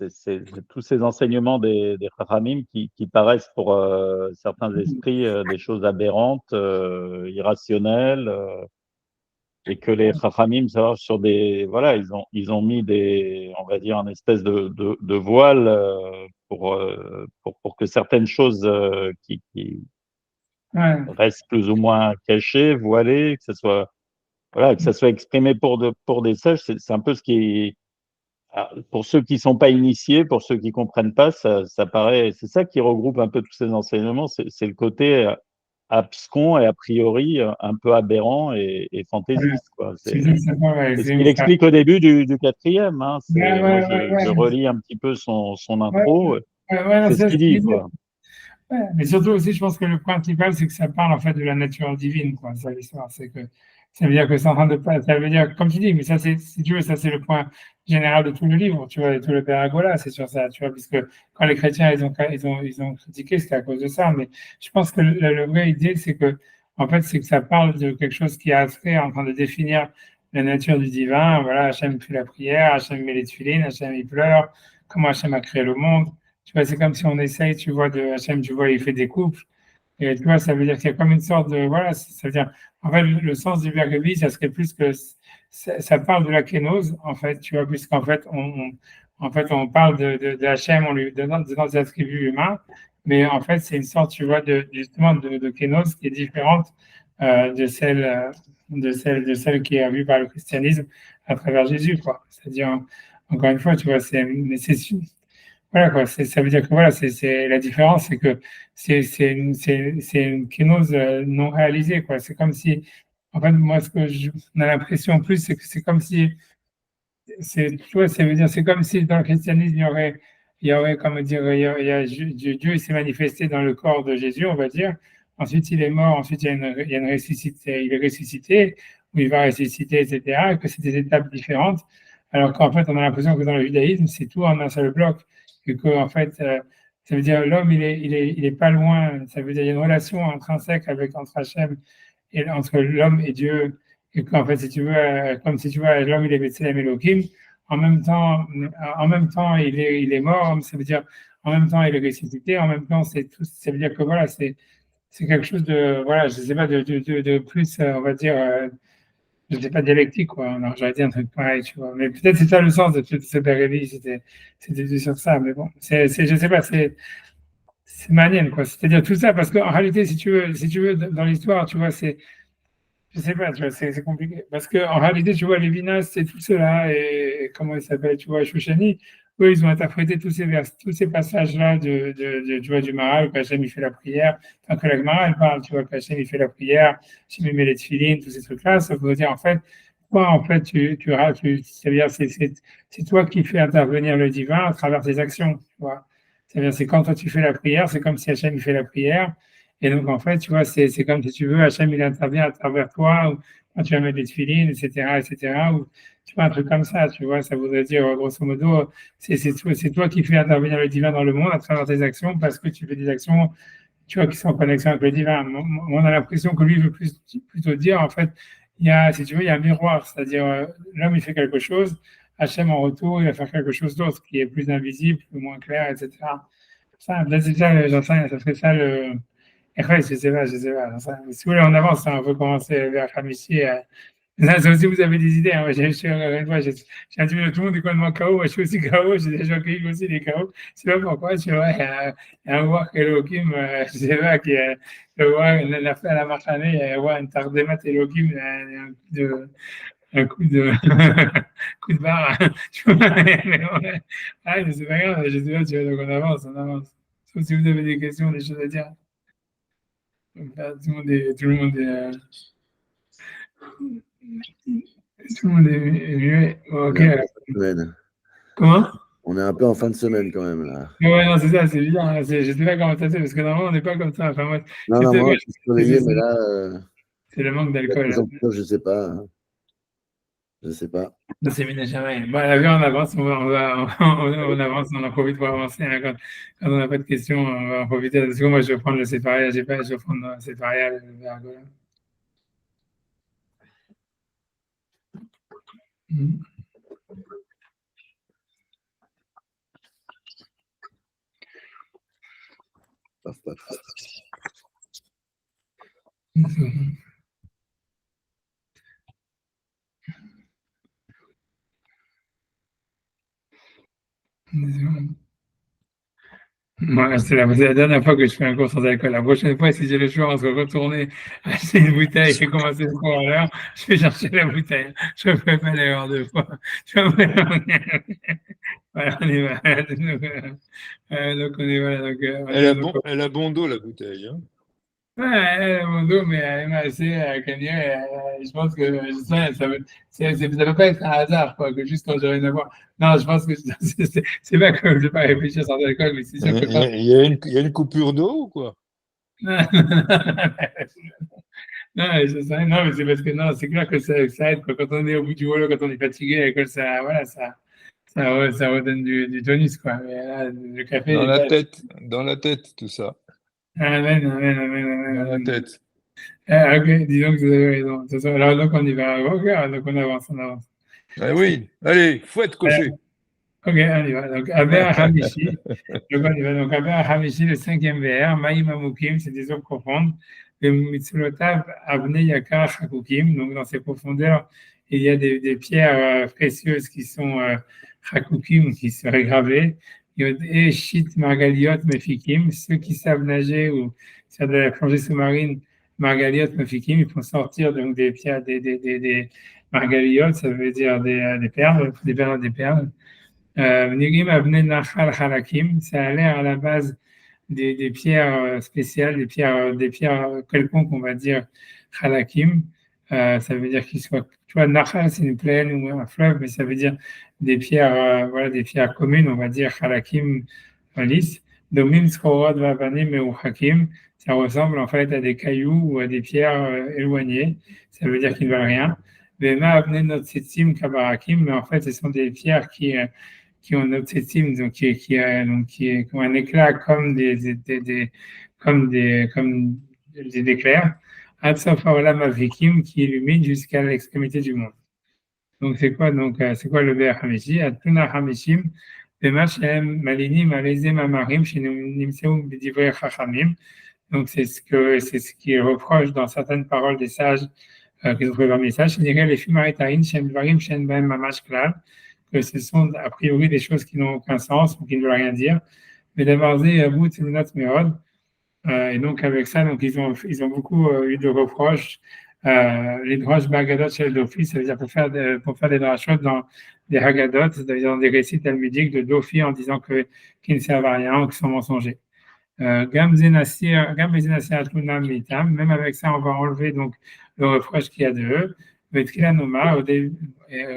c'est tous ces enseignements des Chachamim qui paraissent pour certains esprits des choses aberrantes, irrationnelles, et que les Chachamim, ça va sur des, voilà, ils ont mis des, on va dire, un espèce de voile pour que certaines choses qui Ouais. restent plus ou moins cachées, voilées, que ce soit, voilà, que ça soit exprimé pour des sages, c'est un peu ce qui pour ceux qui sont pas initiés, pour ceux qui comprennent pas, ça paraît, c'est ça qui regroupe un peu tous ces enseignements, c'est le côté abscon et a priori un peu aberrant et Ouais. fantaisiste, quoi. Tu dis que ça va, ouais, C'est ce c'est qu'il ça. explique au début du quatrième, hein. Ouais, Moi, ouais, ouais, je ouais. relis un petit peu son Ouais, intro, ouais, non, c'est ce c'est ce qu'il qu'il dit, disait. quoi. Ouais, mais surtout aussi, je pense que le principal, c'est que ça parle en fait de la nature divine, quoi. C'est ça l'histoire. C'est que ça veut dire que c'est en train de pas, ça veut dire, comme tu dis, mais ça, c'est, si tu veux, ça, c'est le point général de tout le livre, tu vois, et tout le Péragola, c'est sur ça, tu vois, puisque quand les chrétiens, ils ont critiqué, c'était à cause de ça. Mais je pense que le vraie idée, c'est que, en fait, c'est que ça parle de quelque chose qui est abstrait, en train de définir la nature du divin. Voilà, Hachem fait la prière, Hachem met les tefilines, Hachem il pleure, comment Hachem a créé le monde. Tu vois, c'est comme si on essaye, tu vois, de Hachem, tu vois, il fait des couples. Et tu vois, ça veut dire qu'il y a comme une sorte de, voilà, ça veut dire, en fait, le sens du verbe vie, ça serait plus que, ça parle de la kénose, en fait, tu vois, puisqu'en fait, en fait, on parle de Hachem, on lui donne des attributs humains, mais en fait, c'est une sorte, tu vois, justement, de kénose qui est différente de celle qui est vue par le christianisme à travers Jésus, quoi. C'est-à-dire, encore une fois, tu vois, mais c'est voilà quoi, ça veut dire que voilà, c'est la différence, c'est que c'est une kénose non réalisée quoi. C'est comme si, en fait, moi ce que on a l'impression en plus, c'est que c'est comme si, tu vois, ça veut dire c'est comme si dans le christianisme il y aurait comment dire, Dieu il s'est manifesté dans le corps de Jésus, on va dire. Ensuite il est mort, ensuite il y a une ressuscité, il est ressuscité ou il va ressusciter, etc. Et que c'est des étapes différentes. Alors qu'en fait, on a l'impression que dans le judaïsme, c'est tout en un seul bloc et que en fait, ça veut dire l'homme, il est pas loin. Ça veut dire il y a une relation intrinsèque avec entre Hachem et entre l'homme et Dieu. Et qu'en fait, si tu veux, comme si tu vois, l'homme, il est Betselem Elohim. En même temps, il est mort. Ça veut dire, en même temps, il est ressuscité. En même temps, c'est tout. Ça veut dire que voilà, c'est quelque chose de, voilà, je sais pas, de plus, on va dire, je sais pas, dialectique, quoi. Alors, j'aurais dit un truc pareil, tu vois. Mais peut-être c'est ça le sens de toute cette période, c'était sur ça. Mais bon, je sais pas, c'est manienne, quoi. C'est-à-dire tout ça, parce qu'en réalité, si tu veux, dans l'histoire, tu vois, je sais pas, tu vois, c'est compliqué. Parce qu'en réalité, tu vois, Lévinas, c'est tout cela, et comment il s'appelle, tu vois, Shouchani, eux, ils ont interprété tous ces vers, tous ces passages-là tu vois, du Maral, qu'Hachem, il fait la prière, enfin, que la Gemara, elle parle, tu vois, qu'Hachem, il fait la prière, Hachem, il met les tefilines, tous ces trucs-là, ça veut dire, en fait, toi, en fait, c'est-à-dire, c'est toi qui fais intervenir le divin à travers tes actions, tu vois. C'est-à-dire, c'est quand toi, tu fais la prière, c'est comme si Hachem, il fait la prière, et donc, en fait, tu vois, c'est comme si tu veux, Hachem, il intervient à travers toi, ou quand tu vas mettre des filines, etc., etc., ou tu vois, un truc comme ça, tu vois, ça voudrait dire, grosso modo, c'est toi qui fais intervenir le divin dans le monde à travers tes actions, parce que tu fais des actions, tu vois, qui sont en connexion avec le divin. On a l'impression que lui veut plutôt dire, en fait, il y a, si tu veux, il y a un miroir, c'est-à-dire, l'homme, il fait quelque chose, Hachem, en retour, il va faire quelque chose d'autre, qui est plus invisible, plus moins clair, etc. Ça, peut-être c'est ça, j'en sais rien, ça serait ça le. Ouais, je sais pas. Ça, si vous voulez, on avance, hein, on peut commencer vers Hamishi. Ça aussi, vous avez des idées. Hein. Moi, j'ai un petit peu tout le monde est complètement KO. Moi, je suis aussi KO. J'ai déjà accueilli aussi des KO. Je sais pas pourquoi, tu vois, il y a un War Elohim, je sais pas, qui est le War, il a fait à la Marchanée, il y a un Tardemat Elohim, un coup de, coup de barre. Tu vois, mais ouais. Ah, mais c'est pas grave, je sais pas, tu vois, donc on avance, on avance. Sauf si vous avez des questions, des choses à dire. Donc là, tout le monde est, tout le monde est muet. Bon, On ok, est un peu alors. en fin de semaine. Comment? On est un peu en fin de semaine quand même là. Ouais, non, c'est ça, c'est bizarre. Hein, je sais pas comment ça se fait, parce que normalement, on n'est pas comme ça. Enfin, moi, Non, c'est non, peut-être moi ouais, je suis réveillé, mais c'est- là, c'est le manque peut-être d'alcool. les emplois, je sais pas. Hein. Je sais pas. Non, c'est jamais. Bon, la vie, on avance, on avance, on en profite pour avancer. Hein, quand on n'a pas de questions, on va en profiter. Parce que moi, je vais prendre le séparia, j'ai pas, je vais prendre le séparia, le vergola. Moi, c'est la dernière fois que je fais un cours sans alcool. La prochaine fois, si j'ai le choix entre retourner acheter une bouteille et commencer le cours à l'heure, je vais chercher la bouteille. Je ne fais pas l'erreur deux fois. Voilà, on y va. Donc, on est voilà. Elle a bon dos, la bouteille. Hein. Ouais, elle a mon dos, mais elle m'a assez Kanye. Je pense que ça peut pas être un hasard, quoi, que juste quand j'ai rien à voir. Non, je pense que c'est pas que je ne vais pas réfléchir sans alcool, mais c'est sûr que quand. Il y a une coupure d'eau ou quoi? Non, non, mais c'est parce que non, c'est clair que ça aide, quoi. Quand on est au bout du rouleau, quand on est fatigué, l'alcool, voilà, ça redonne du tonus, quoi. Mais là, le café. Dans la tête, tout ça. Amen, amen, amen, amen. Dans la tête. Ok, disons que vous avez raison. De toute façon, alors, donc on y va. Ok, donc on avance, on avance. Ah oui, allez, fouette cocher. Ok, on y va. Donc, Aber Hamishi. Donc, on y va. Donc, Aber Hamishi, le cinquième VR, Maïm Amukim, c'est des eaux profondes. Le Mitsulotav, Avne Yakar Hakukim. Donc, dans ces profondeurs, il y a des pierres précieuses qui sont Hakukim, qui seraient gravées. Et Shit Margaliot Mefikim. Ceux qui savent nager ou faire de la plongée sous-marine, Margaliot Mefikim, ils font sortir donc des pierres, des Margaliot, ça veut dire des perles, des perles. Nigim Abne Nachal Halakim, ça a l'air à la base des pierres spéciales, des pierres quelconques, on va dire Halakim. Ça veut dire qu'ils soient, tu vois, Nachal, c'est une plaine ou un fleuve, mais ça veut dire des pierres, voilà, des pierres communes, on va dire Halakim lisses. Domim Skorod Vavanim et Hakim, ça ressemble en fait à des cailloux ou à des pierres éloignées, ça veut dire qu'ils ne valent rien. Vema Abne Notsetim Kabarakim, mais en fait, ce sont des pierres qui ont notre estime, donc qui ont un éclat comme comme des éclairs, Mavikim, qui illumine jusqu'à l'extrémité du monde. Donc c'est quoi le Ber Hamishi? Atuna Hamishim, Bemashem Malinim Alezem Amarim, Nimseum Bidivre Chachamim. Donc c'est ce qui reproche dans certaines paroles des sages qu'ils ont trouvé dans le message. Je dirais les Fumaritaïn, Shem Dvarim, Shem Ben Mamash Klal, que ce sont a priori des choses qui n'ont aucun sens ou qui ne veulent rien dire. Mais d'abord, et donc avec ça, donc ils ont beaucoup eu de reproches. Les droches Bagadot chez le Dofi, ça veut dire pour faire des drachot dans des Haggadot, c'est-à-dire dans des récits talmudiques de Dofi en disant qu'ils ne servent à rien ou qu'ils sont mensongers. Même avec ça, on va enlever donc le reproche qu'il y a de eux.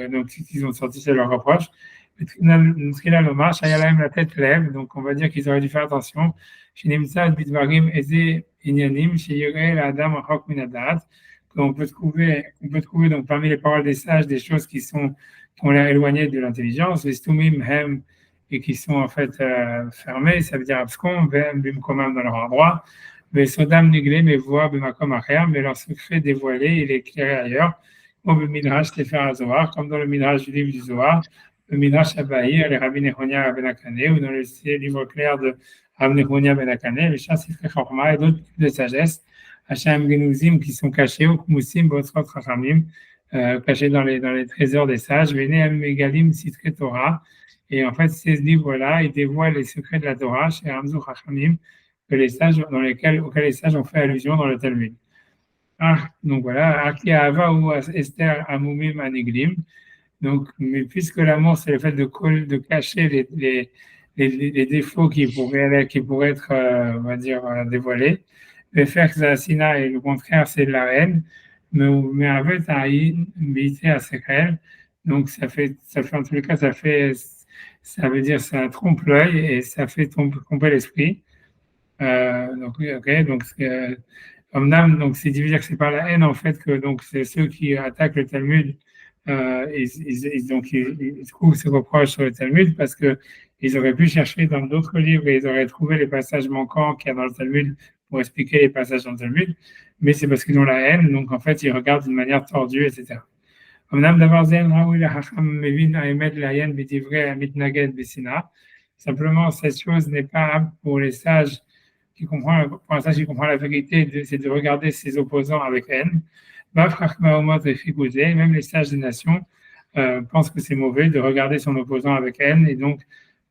Donc, ils ont sorti c'est leur reproche. La tête lève, donc on va dire qu'ils auraient dû faire attention. On peut trouver donc parmi les paroles des sages des choses qui ont l'air éloignées de l'intelligence. Et qui sont en fait fermés, ça veut dire abscons, dans leur endroit, mais Sodam Niglé, mais voix, mais leur secret dévoilé, il est éclairé ailleurs, comme le Midrash Sefer Zohar, comme dans le Midrash du livre du Zohar, le Midrash Abaïr, les Rabbi Nehonia Ben Akane, ou dans le livre clair de Rabbi Nehonia Ben Akane, les chats Sefer Chorma et d'autres de sagesse, Hachem Genouzim qui sont cachés, ou Kmusim, Botsrot Chachamim, cachés dans les trésors des sages, Vene Megalim Sitre Torah. Et en fait, ces livres-là, ils dévoilent les secrets de la Torah chez Ramzu Chachamim, auxquels les sages ont fait allusion dans le Talmud. Donc voilà, Aki Ahava ou Esther Amumim Aniglim. Donc, mais puisque l'amour, c'est le fait de cacher les défauts qui pourraient être, on va dire, dévoilés. Le faire Zasina et le contraire, c'est de la haine. Mais avec Aïn, Bité à Sekhel. Donc, ça fait en tous les cas, ça veut dire ça trompe l'œil et ça fait tromper l'esprit. Donc donc c'est dire que c'est par la haine en fait que donc c'est ceux qui attaquent le Talmud, ils trouvent ces reproches sur le Talmud parce que ils auraient pu chercher dans d'autres livres et ils auraient trouvé les passages manquants qu'il y a dans le Talmud pour expliquer les passages dans le Talmud, mais c'est parce qu'ils ont la haine, donc en fait ils regardent d'une manière tordue, etc. Simplement, cette chose n'est pas apte pour les sages pour l'instant, qui comprend la vérité, c'est de regarder ses opposants avec haine. Même les sages des nations pensent que c'est mauvais de regarder son opposant avec haine et donc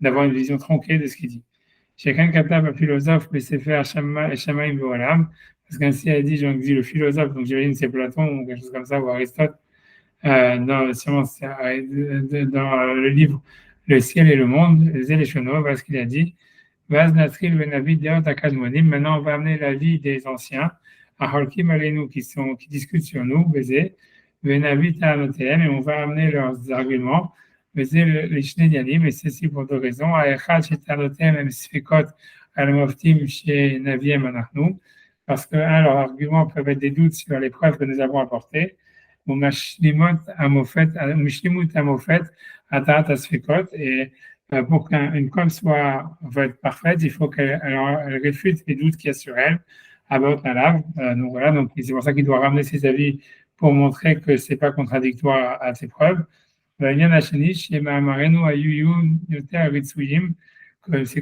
d'avoir une vision tronquée de ce qu'il dit. Chacun capable un philosophe, mais c'est faire Shamaim Vo'alam, parce qu'ainsi a dit, j'ai dit le philosophe, donc j'imagine c'est Platon ou quelque chose comme ça, ou Aristote, dans le livre Le ciel et le monde, Zéléchono, voilà ce qu'il a dit. Maintenant, on va amener la vie des anciens, à Holkim Alenu, qui discutent sur nous, Bézé, Venavit à Anotem, et on va amener leurs arguments, Bézé les Shnedianim, et ceci pour deux raisons. Aechad, chez Anotem, même Sfikot, Al-Moftim, chez Naviem Anachnu, parce que, leurs arguments peuvent être des doutes sur les preuves que nous avons apportées. Ou Mashlimut Amofet, Atarat Asfikot, et pour qu'une preuve va être parfaite, il faut qu'elle réfute les doutes qu'il y a sur elle. Donc voilà, donc c'est pour ça qu'il doit ramener ses avis pour montrer que c'est pas contradictoire à ses preuves. C'est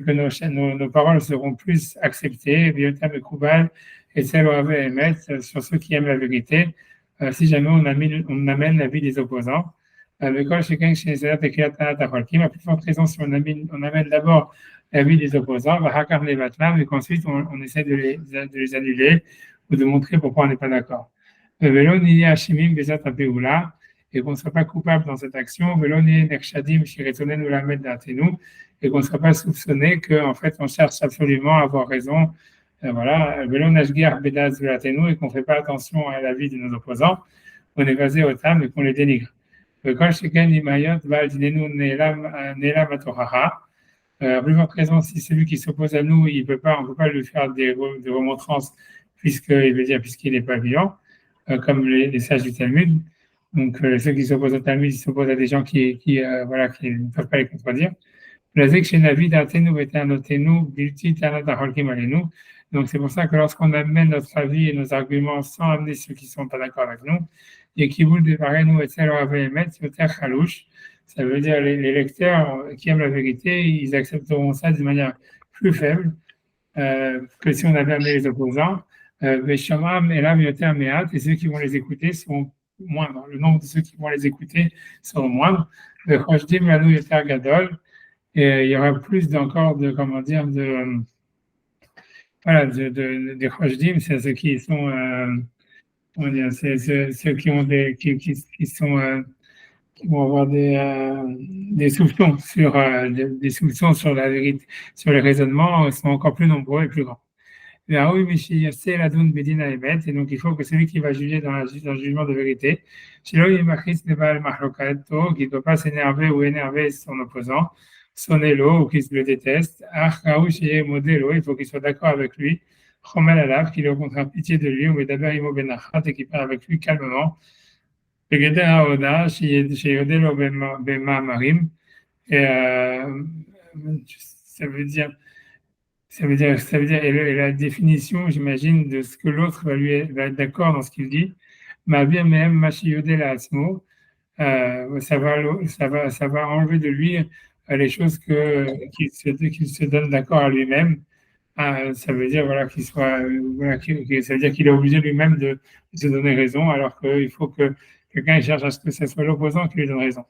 que nos paroles seront plus acceptées, et celles sur ceux qui aiment la vérité, si jamais on amène l'avis des opposants. Mais quand chacun chez les à plus forte raison, si on amène d'abord l'avis des opposants, mais qu'ensuite on essaie de les annuler ou de montrer pourquoi on n'est pas d'accord. Et qu'on ne soit pas coupable dans cette action, et qu'on ne soit pas soupçonné qu'en fait on cherche absolument à avoir raison. Voilà, et qu'on ne fait pas attention à l'avis de nos opposants, on est basé au tam et qu'on les dénigre. Plus forte raison, si celui qui s'oppose à nous, on ne peut pas lui faire des remontrances puisqu'il n'est pas vivant, comme les sages du Talmud. Donc ceux qui s'opposent au Talmud, ils s'opposent à des gens qui ne peuvent pas les contredire. Donc c'est pour ça que lorsqu'on amène notre avis et nos arguments sans amener ceux qui ne sont pas d'accord avec nous, ça veut dire les lecteurs qui aiment la vérité, ils accepteront ça d'une manière plus faible que si on avait amené les opposants. Et ceux qui vont les écouter seront moindres. Le nombre de ceux qui vont les écouter seront moindres. Et il y aura plus encore de Chojdim, c'est ceux qui sont c'est ceux qui ont qui vont avoir des soupçons sur des soupçons sur la vérité, sur les raisonnements sont encore plus nombreux et plus grands. Et donc il faut que celui qui va juger dans le jugement de vérité, qui ne doit pas s'énerver ou énerver son opposant, sonner l'eau ou qu'il le déteste, il faut qu'il soit d'accord avec lui, qu'il ait au contraire pitié de lui, et qu'il parle avec lui calmement. Et ça veut dire, et la définition, j'imagine, de ce que l'autre va être d'accord dans ce qu'il dit. Ma bien même, ça va enlever de lui les choses qu'il se donne d'accord à lui-même. Ça veut dire ça veut dire qu'il est obligé lui-même de se donner raison, alors qu'il faut que quelqu'un cherche à ce que ce soit l'opposant qui lui donne raison.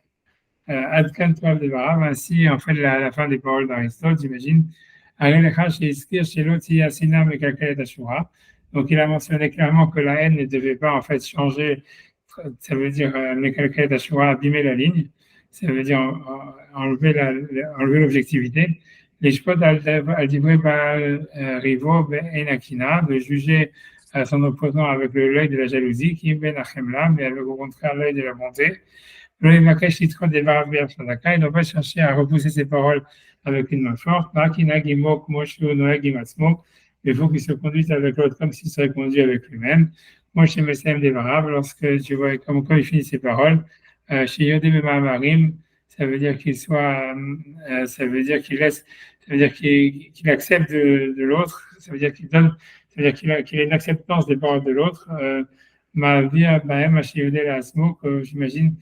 Adkan Toav de Barav, ainsi en fait la fin des paroles d'Aristote, j'imagine. Donc il a mentionné clairement que la haine ne devait pas en fait changer, ça veut dire abîmer la ligne, ça veut dire enlever l'objectivité. Les shpot al-divrei rivo enakina, de juger son opposant avec l'œil de la jalousie, qui ben achemla, mais avec au contraire l'œil de la bonté. Il ne doit pas chercher à repousser ses paroles avec une main forte. Il faut qu'il se conduise avec l'autre comme s'il serait conduit avec lui-même. Moi, chez Messem Devarab, lorsque tu vois comment il finit ses paroles, chez Yodé Marim, ça veut dire qu'il soit, ça veut dire qu'il laisse, ça veut dire qu'il accepte de l'autre, ça veut dire qu'il donne, ça veut dire qu'il a une acceptance des paroles de l'autre. Ma vie à Bahem, chez Yodé Lasmo, que j'imagine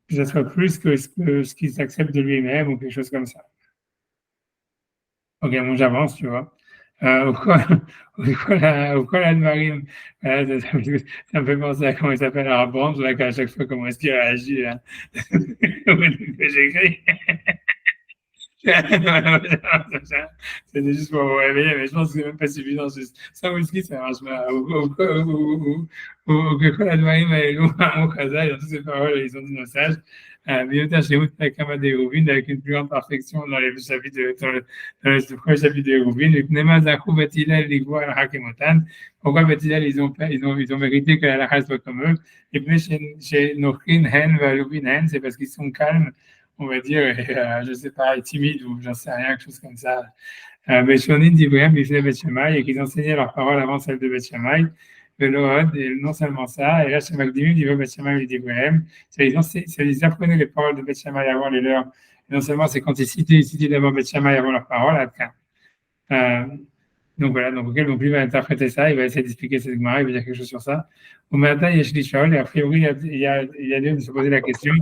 que ça soit plus que ce qu'il s'accepte de lui-même ou quelque chose comme ça. Ok, bon, j'avance, tu vois. Au col Admarim. Voilà, ça me fait penser à comment il s'appelle Araband, là, qu'à chaque fois, comment est-ce qu'il réagit, là. Que j'écris. C'était juste pour vous réveiller, mais je pense que c'est même pas suffisant. Sans whisky, ça marche pas. Au col Admarim, au Khazal, dans toutes ces paroles, ils ont dit nos sages. Biota Shemut Takama de Hérouvine, avec une plus grande perfection dans les chapitres dans le premier chapitre de Hérouvine. Et Pnema Zakou Betilel Ligvo al Hakemotan. Pourquoi Betilel, ils ont mérité que la lacha soit comme eux. Et puis chez Nochin Hen, Valubin Hen, c'est parce qu'ils sont calmes, on va dire, et, je sais pas, timides ou j'en sais rien, quelque chose comme ça. Beshonin d'Ibrahim, Bifne Bet Shammai, et qu'ils enseignaient leurs paroles avant celles de Bet Shammai. Et non seulement ça, et là, chez Magdimim, il veut Bet Shammai et d'Ibrahim. Ils apprenaient les paroles de Bet Shammai avant les leurs. Et non seulement c'est quand ils citaient d'abord Bet Shammai avant leurs paroles, donc voilà, donc lui va interpréter ça, il va essayer d'expliquer cette Gemara, il va dire quelque chose sur ça. Au matin, il y a Shlishol, et a priori, il y a lieu de se poser la question,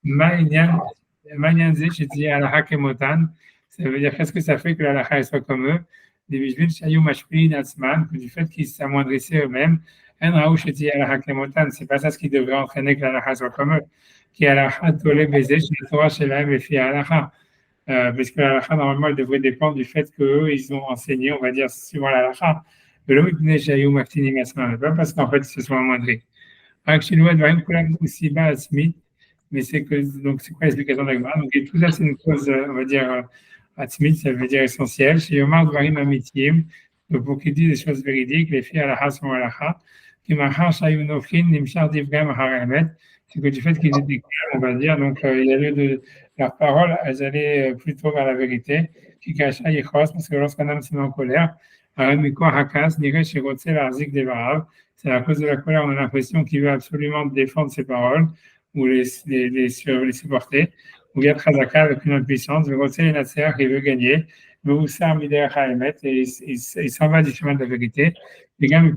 Ma'inyan Zi, Shiti Alaha Kemotan, ça veut dire qu'est-ce que ça fait que la lacha soit comme eux, des Bishvil Shayou Mashpin Atzman, que du fait qu'ils s'amoindrissaient eux-mêmes, En Raou Shiti Alaha Kemotan, c'est pas ça ce qui devrait entraîner que la lacha soit comme eux, qui est Alaha Tole Bezé, chez Torah Shelaim et Fi Alaha. Parce que la halakha, normalement, elle devrait dépendre du fait qu'eux, ils ont enseigné, on va dire, suivant la halakha. Mais l'homme, il n'est pas parce qu'en fait, ils se sont amoindris. Mais c'est que, donc, c'est quoi l'explication de la Gemara? Donc, tout ça, c'est une cause, on va dire, atzmit, ça veut dire essentielle. Chez Yomar Dvarim Amitim, donc, pour qu'il dise des choses véridiques, les filles halakha sont halakha. Qui machar shayou nofrin, nimshar divgam haramet, c'est que du fait qu'ils étaient clairs, on va dire, donc, il y a lieu de leurs paroles, elles allaient plutôt vers la vérité. Parce que lorsqu'un homme se met en colère, c'est à cause de la colère, on a l'impression qu'il veut absolument défendre ses paroles ou les supporter. Ou bien Khazaka avec une autre puissance, il veut gagner. Et il s'en va du chemin de la vérité. Les gars, mais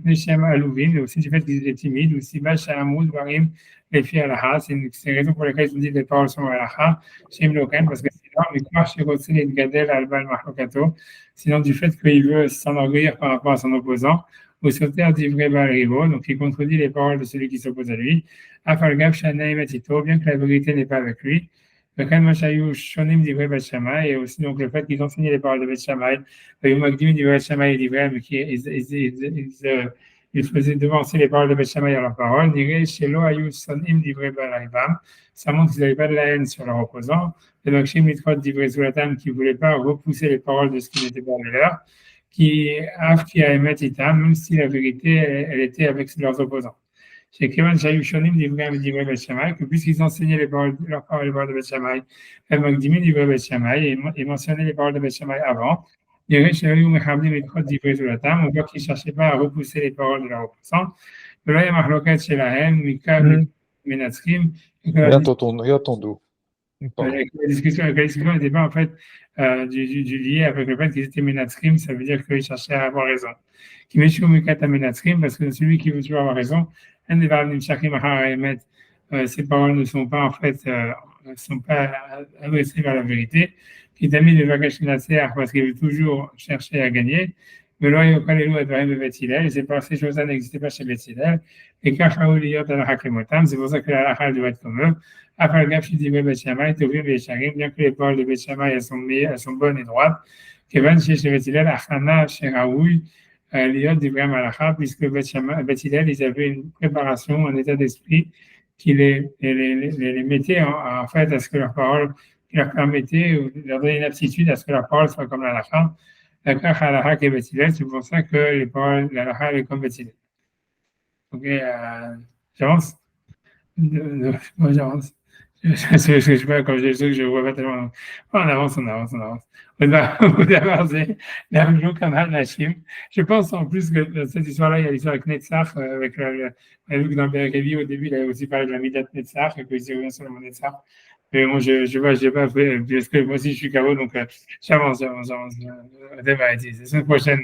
aussi du fait qu'ils étaient timides, aussi les filles à la c'est une raison pour laquelle ils ont dit les paroles sont à la parce que sinon, du fait qu'il veut s'enorgueillir par rapport à son opposant, ou sauter d'ivrer Balrivo, donc il contredit les paroles de celui qui s'oppose à lui, bien que la vérité n'est pas avec lui. Et aussi donc le fait qu'ils enseignaient les paroles de Bet Shammai, ils faisaient devancer les paroles de Bet Shammai à leurs paroles. Ça montre qu'ils n'avaient pas de la haine sur leur opposant. Et donc, chez Mitrot d'Ivrei Zulatam, qui ne voulait pas repousser les paroles de ce qui n'était pas les leurs, qui a émet itam, même si la vérité, elle était avec leurs opposants. Chez Kevan Shayou Shonim d'Ivrei Bet Shammai, que puisqu'ils enseignaient leurs paroles, les paroles de Bet Shammai, et Magdimin d'Ivrei Bet Shammai, et mentionnaient les paroles de Bet Shammai avant, on voit qu'ils ne cherchaient pas à repousser les paroles de leurs opposants. Regarde ton dos. La discussion n'était pas en fait du lié avec le fait qu'ils étaient menatsrim, ça veut dire qu'ils cherchaient à avoir raison. Parce que celui qui veut toujours avoir raison, ces paroles ne sont pas en fait adressées vers la vérité. Qui t'a mis le Vagashinaser parce qu'il veut toujours chercher à gagner. Mais là, il y a pas les lois de Bethilel, et c'est parce que ces choses-là n'existaient pas chez Bethilel. Et quand Shaouliyot à la Hakemotam, c'est pour ça que la Hachal doit être comme eux. Après le gap, je dis Bet Shammai, Tovim et Sharim, bien que les paroles de Bet Shammai, elles sont bonnes et droites. Kevan chez Bethilel, Achana, chez Raoui, Liot d'Ibrahim Alacha, puisque Bethilel, ils avaient une préparation, un état d'esprit qui les mettait en fait à ce que leurs paroles qui leur permettait ou leur donner une aptitude à ce que la parole soit comme la lacha. La lacha qui est Bethilel, c'est pour ça que les paroles, la lacha est comme Bethilel. Ok, j'avance. Moi, j'avance. Je sais pas, comme je vois pas tellement. On avance. Au départ, c'est l'Amjou Kamal Nashim. Je pense en plus que cette histoire-là, il y a l'histoire avec Netzach, avec Luc dans Berekevi, au début, il a aussi parlé de la Midat Netzach, et qu'il revient sur le mot Netzach. Mais moi, je n'ai pas fait, parce que moi aussi, je suis KO, donc j'avance. La semaine prochaine,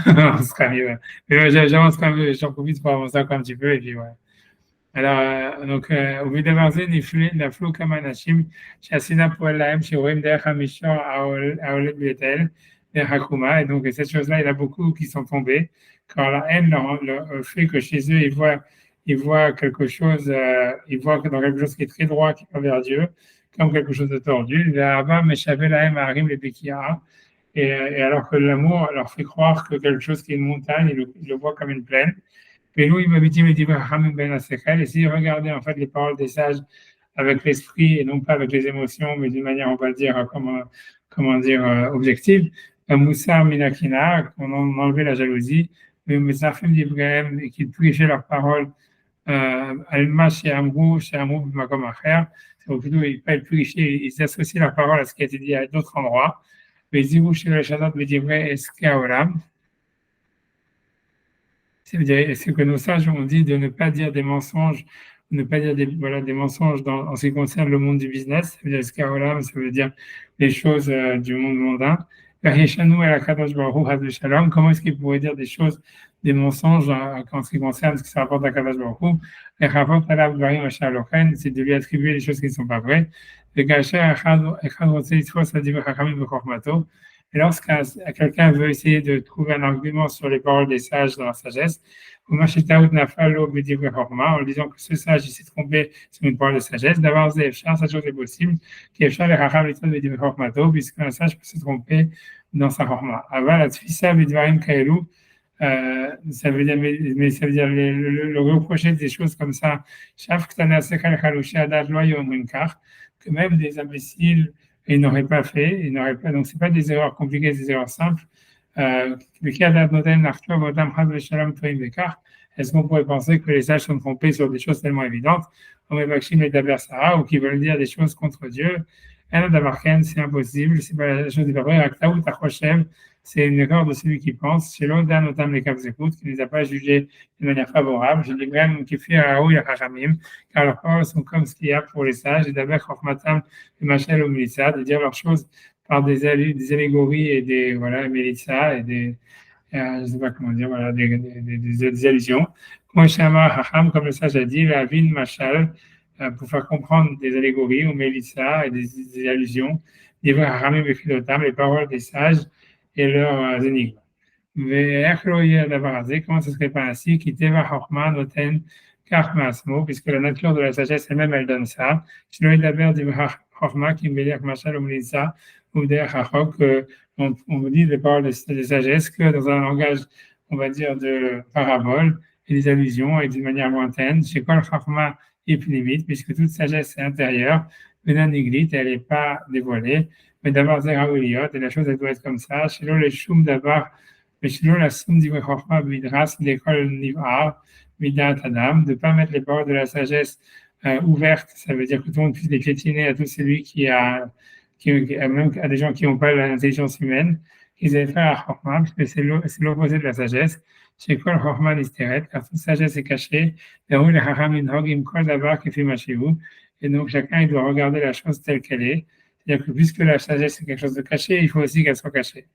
on sera mieux. Mais j'avance quand même, j'en profite pour avancer encore un petit peu, et puis ouais. Alors, donc, au bout d'avancer, la flou comme un hachim, chassina pour l'âme, chez Orim derrière Hamishor, à Olet Betel, et Hakuma. Et donc, cette chose-là, il y en a beaucoup qui sont tombés. Quand la haine leur fait que chez eux, ils voient quelque chose, ils voient que dans quelque chose qui est très droit, qui va vers Dieu, comme quelque chose de tordu. Et alors que l'amour leur fait croire que quelque chose qui est une montagne, ils le voient comme une plaine. Et nous, il m'a dit, et s'ils regardaient en fait les paroles des sages avec l'esprit et non pas avec les émotions, mais d'une manière, on va dire, comment dire, objective, Moussa Minakina, qu'on enlevait la jalousie, mais Messafim d'Ibrahim, et qu'ils prêchaient leurs paroles, Alma chez Amrou, Makom Acher, c'est plutôt, ils prêchaient, ils associaient leurs paroles à ce qui a été dit à d'autres endroits. Mais Zirou chez le Shadot, mais d'Ibrahim, Eskaolam, c'est que nos sages ont dit de ne pas dire des mensonges, ne pas dire des mensonges en ce qui concerne le monde du business, ça veut dire Skaolam, ça veut dire les choses du monde mondain. Comment est-ce qu'il pourrait dire des choses, des mensonges en ce qui concerne ce qui se rapporte à Kadosh Baruch Hu? C'est de lui attribuer des choses qui ne sont pas vraies. Et lorsqu'un quelqu'un veut essayer de trouver un argument sur les paroles des sages dans la sagesse, en disant que ce sage s'est trompé sur une parole de sagesse, d'avoir cette chose est possible, puisqu'un sage peut se tromper dans sa chorma. Ça veut dire, mais ça veut dire le reprocher des choses comme ça, que même des imbéciles, ils n'auraient pas fait, donc c'est pas des erreurs compliquées, des erreurs simples. Est-ce qu'on pourrait penser que les sages sont trompés sur des choses tellement évidentes, ou qui veulent dire des choses contre Dieu? C'est impossible, c'est pas la chose de vrai. C'est une erreur de celui qui pense. Chez l'autre, notamment les Kavzekut, qui ne les a pas jugés de manière favorable. Je dis même qui fait à Raoul et Hachamim, car leurs paroles sont comme ce qu'il y a pour les sages, et d'abord Chokmatam et Machel ou Melissa, de dire leurs choses par des allégories et des Melissa et des, je ne sais pas comment dire, des allusions. Comme le sage a dit, la vin Machal, pour faire comprendre des allégories ou Melissa et des allusions, les paroles des sages et leurs énigmes. Comment ce serait pas ainsi, puisque la nature de la sagesse elle-même, elle donne ça. On vous dit les paroles de sagesse que dans un langage, on va dire, de parabole et des allusions et d'une manière lointaine. Chez quoi le chachma est plus limite, puisque toute sagesse est intérieure, elle n'est pas dévoilée. Mais d'abord, Zeraouliot, et la chose, elle doit être comme ça. Chez l'eau, les choum d'abord, mais chez l'eau, la soum d'Ivre Chorma, Midras, l'école Nivar, Midat Adam, de ne pas mettre les paroles de la sagesse ouvertes. Ça veut dire que tout le monde puisse les piétiner à tout celui même à des gens qui n'ont pas l'intelligence humaine, qu'ils aient fait à Chorma, parce que c'est l'opposé de la sagesse. Chez quoi le Chorma l'istérette, car toute sagesse est cachée. Et donc, chacun, il doit regarder la chose telle qu'elle est. C'est-à-dire que puisque la sagesse est quelque chose de caché, il faut aussi qu'elle soit cachée.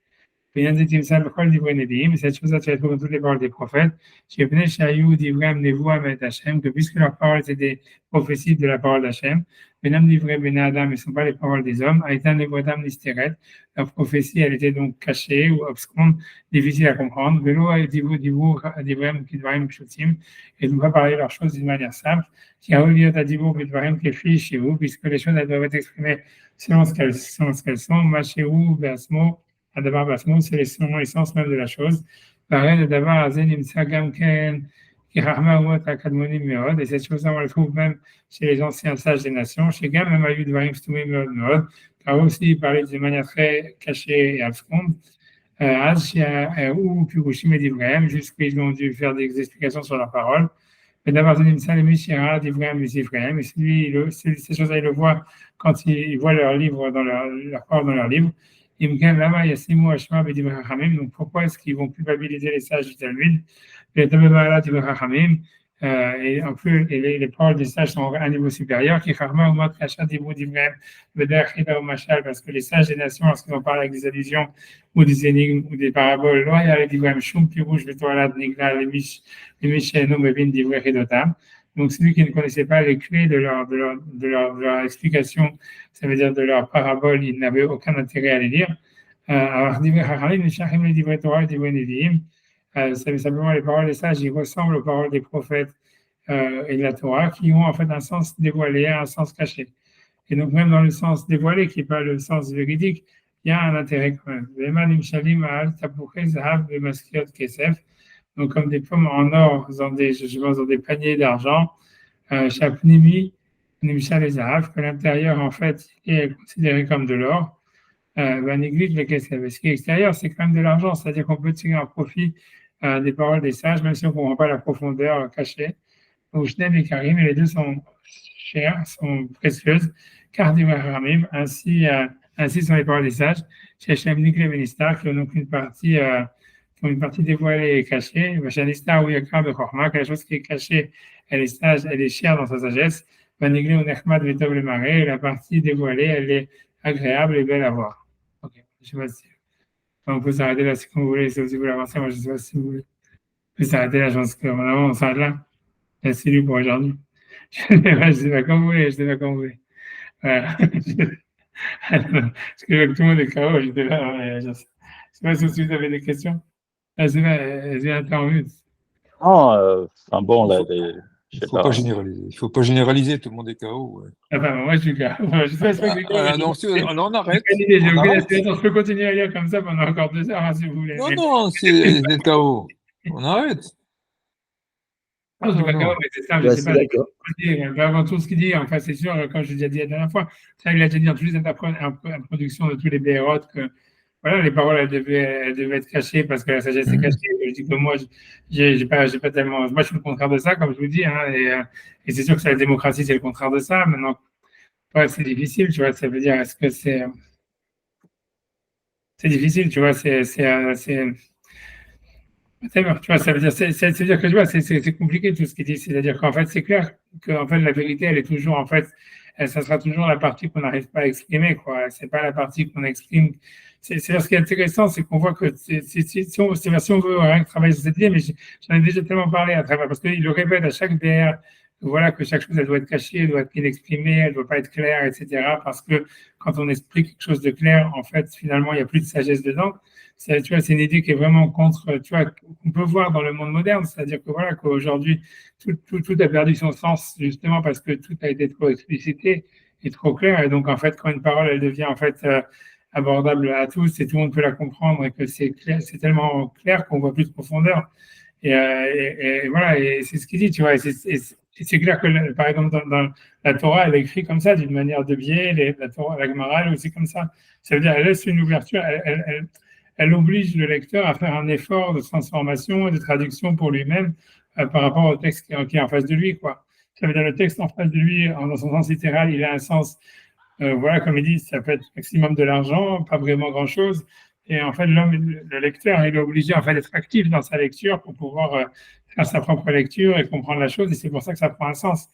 Cette chose-là, tu la trouves dans toutes les paroles des prophètes. Que puisque leurs paroles étaient des prophéties de la parole d'Hachem, ils ne sont pas les paroles des hommes. Leur prophétie, elle était donc cachée ou obscure, difficile à comprendre. Et ne pas parler leurs choses d'une manière simple. Puisque les choses, elles doivent être exprimées selon ce qu'elles sont. Machéou, Basmo, Adabar Basmo, c'est l'essence même de la chose. Pareil, Adabar Azen, Imsagam Ken, et cette chose-là, on la trouve même chez les anciens sages des nations, chez Gam, même Ayud Varim Stoumé Meod, car aussi il parlait d'une manière très cachée et absconde. Ou Purushim et d'Ibrahim, jusqu'ils ont dû faire des explications sur leurs paroles. Mais d'abord, c'est une salle Mishira d'Ibrahim et d'Ibrahim, et ces choses-là, ils le voient quand ils voient leur livre, leur parole dans leur livre. Donc pourquoi est-ce qu'ils vont culpabiliser les sages du Talmud? Et en plus, les paroles des sages sont à un niveau supérieur, parce que les sages des nations, lorsqu'ils ont parlé avec des allusions ou des énigmes ou des paraboles, donc celui qui ne connaissait pas les clés de leur explication, ça veut dire de leur parabole, il n'avait aucun intérêt à les lire. Alors, c'est simplement les paroles des sages, ils ressemblent aux paroles des prophètes et de la Torah, qui ont en fait un sens dévoilé, un sens caché. Et donc, même dans le sens dévoilé, qui n'est pas le sens véridique, il y a un intérêt quand même. Donc, comme des pommes en or dans des paniers d'argent, Shapnimi, Nimshal et Zahav, que l'intérieur, en fait, est considéré comme de l'or. Néglige le Kesef. Ce qui est extérieur, c'est quand même de l'argent, c'est-à-dire qu'on peut tirer un profit des paroles des sages, même si on ne comprend pas la profondeur cachée. Donc, Shneim et Karim, et les deux sont chères, sont précieuses, car ainsi sont les paroles des sages, chez Shem Nikle Benistar, qui ont donc une partie dévoilée et cachée. Vachanistar ou Yakar de Chorma, que la chose qui est cachée, elle est sage, elle est chère dans sa sagesse. Vanigli ou Nechmad Vetov le Maré, et la partie dévoilée, elle est agréable et belle à voir. Ok, je sais pas si on peut s'arrêter là si vous voulez, si vous voulez avancer, moi je sais pas si vous voulez. On peut s'arrêter là, je pense qu'on s'arrête là. C'est lui pour aujourd'hui. Je sais pas quand vous voulez, je sais pas quand vous voulez. Voilà. Parce que tout le monde est KO, j'étais là, mais je sais pas si vous avez des questions. C'est un temps en mute. Non, enfin bon, là, je Il sais faut pas généraliser. Il faut pas généraliser. Tout le monde est KO. Ouais. Enfin, moi, je suis KO. Je sais pas si on arrête. J'ai aucune idée. Je peux continuer à lire comme ça pendant encore 2 heures, hein, si vous voulez. Non, c'est KO. On arrête. Non, je suis pas KO, mais c'est ça, je Ouais, sais c'est pas. d'accord. Avant tout ce qu'il dit, enfin, c'est sûr, comme je l'ai déjà dit la dernière fois, ça, il a déjà dit dans toutes les introductions de tous les BROT que voilà, les paroles, elles devaient être cachées parce que la sagesse est cachée. Je dis que moi, j'ai pas tellement. Moi, je suis le contraire de ça, comme je vous dis, hein, et c'est sûr que la démocratie, c'est le contraire de ça. Maintenant, ouais, c'est difficile, tu vois. Ça veut dire, est-ce que c'est difficile, tu vois. Tu vois, ça veut dire, que tu vois, c'est compliqué tout ce qu'il dit. C'est-à-dire qu'en fait, c'est clair que en fait, la vérité, elle est toujours, en fait, ça sera toujours la partie qu'on n'arrive pas à exprimer, quoi. C'est pas la partie qu'on exprime. C'est ce qui est intéressant, c'est qu'on voit que si on veut rien que travailler sur cette idée, mais j'en ai déjà tellement parlé à travers, parce qu'il le répète à chaque BR, voilà, que chaque chose, elle doit être cachée, elle doit être inexprimée, elle doit pas être claire, etc. Parce que quand on explique quelque chose de clair, en fait, finalement, il n'y a plus de sagesse dedans. Tu vois, c'est une idée qui est vraiment contre, tu vois, qu'on peut voir dans le monde moderne, c'est-à-dire que voilà, qu'aujourd'hui, tout a perdu son sens, justement parce que tout a été trop explicité et trop clair. Et donc, en fait, quand une parole, elle devient, en fait, abordable à tous et tout le monde peut la comprendre et que c'est clair, c'est tellement clair qu'on voit plus de profondeur. Et voilà, et c'est ce qu'il dit, tu vois. Et c'est clair que, par exemple, dans la Torah, elle est écrite comme ça, d'une manière de biais, la Torah, la Gemara, elle aussi comme ça. Ça veut dire, elle laisse une ouverture, elle oblige le lecteur à faire un effort de transformation et de traduction pour lui-même par rapport au texte qui est en face de lui, quoi. Ça veut dire, le texte en face de lui, dans son sens littéral, il a un sens. Voilà, comme il dit, ça peut être maximum de l'argent, pas vraiment grand-chose. Et en fait, le lecteur, il est obligé en fait d'être actif dans sa lecture pour pouvoir faire sa propre lecture et comprendre la chose. Et c'est pour ça que ça prend un sens.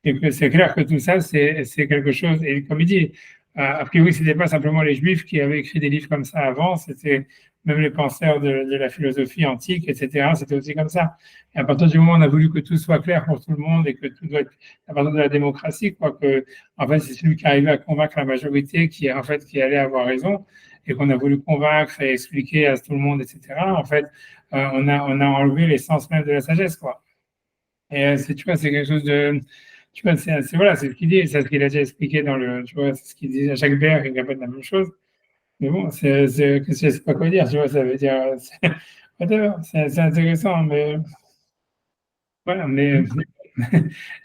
Et que c'est clair que tout ça, c'est quelque chose. Et comme il dit, a priori, c'était pas simplement les Juifs qui avaient écrit des livres comme ça avant. C'était même les penseurs de la philosophie antique, etc. C'était aussi comme ça. Et à partir du moment où on a voulu que tout soit clair pour tout le monde et que tout doit être à partir de la démocratie, quoi, que en fait c'est celui qui arrivait à convaincre la majorité qui allait avoir raison et qu'on a voulu convaincre et expliquer à tout le monde, etc. En fait, on a enlevé l'essence même de la sagesse, quoi. Et tu vois, c'est quelque chose de tu vois, voilà, c'est ce qu'il dit, c'est ce qu'il a déjà expliqué tu vois, c'est ce qu'il dit à Jacques Berg, il répète la même chose. Mais bon, je sais pas quoi dire, tu vois, ça veut dire, c'est intéressant, mais voilà, mais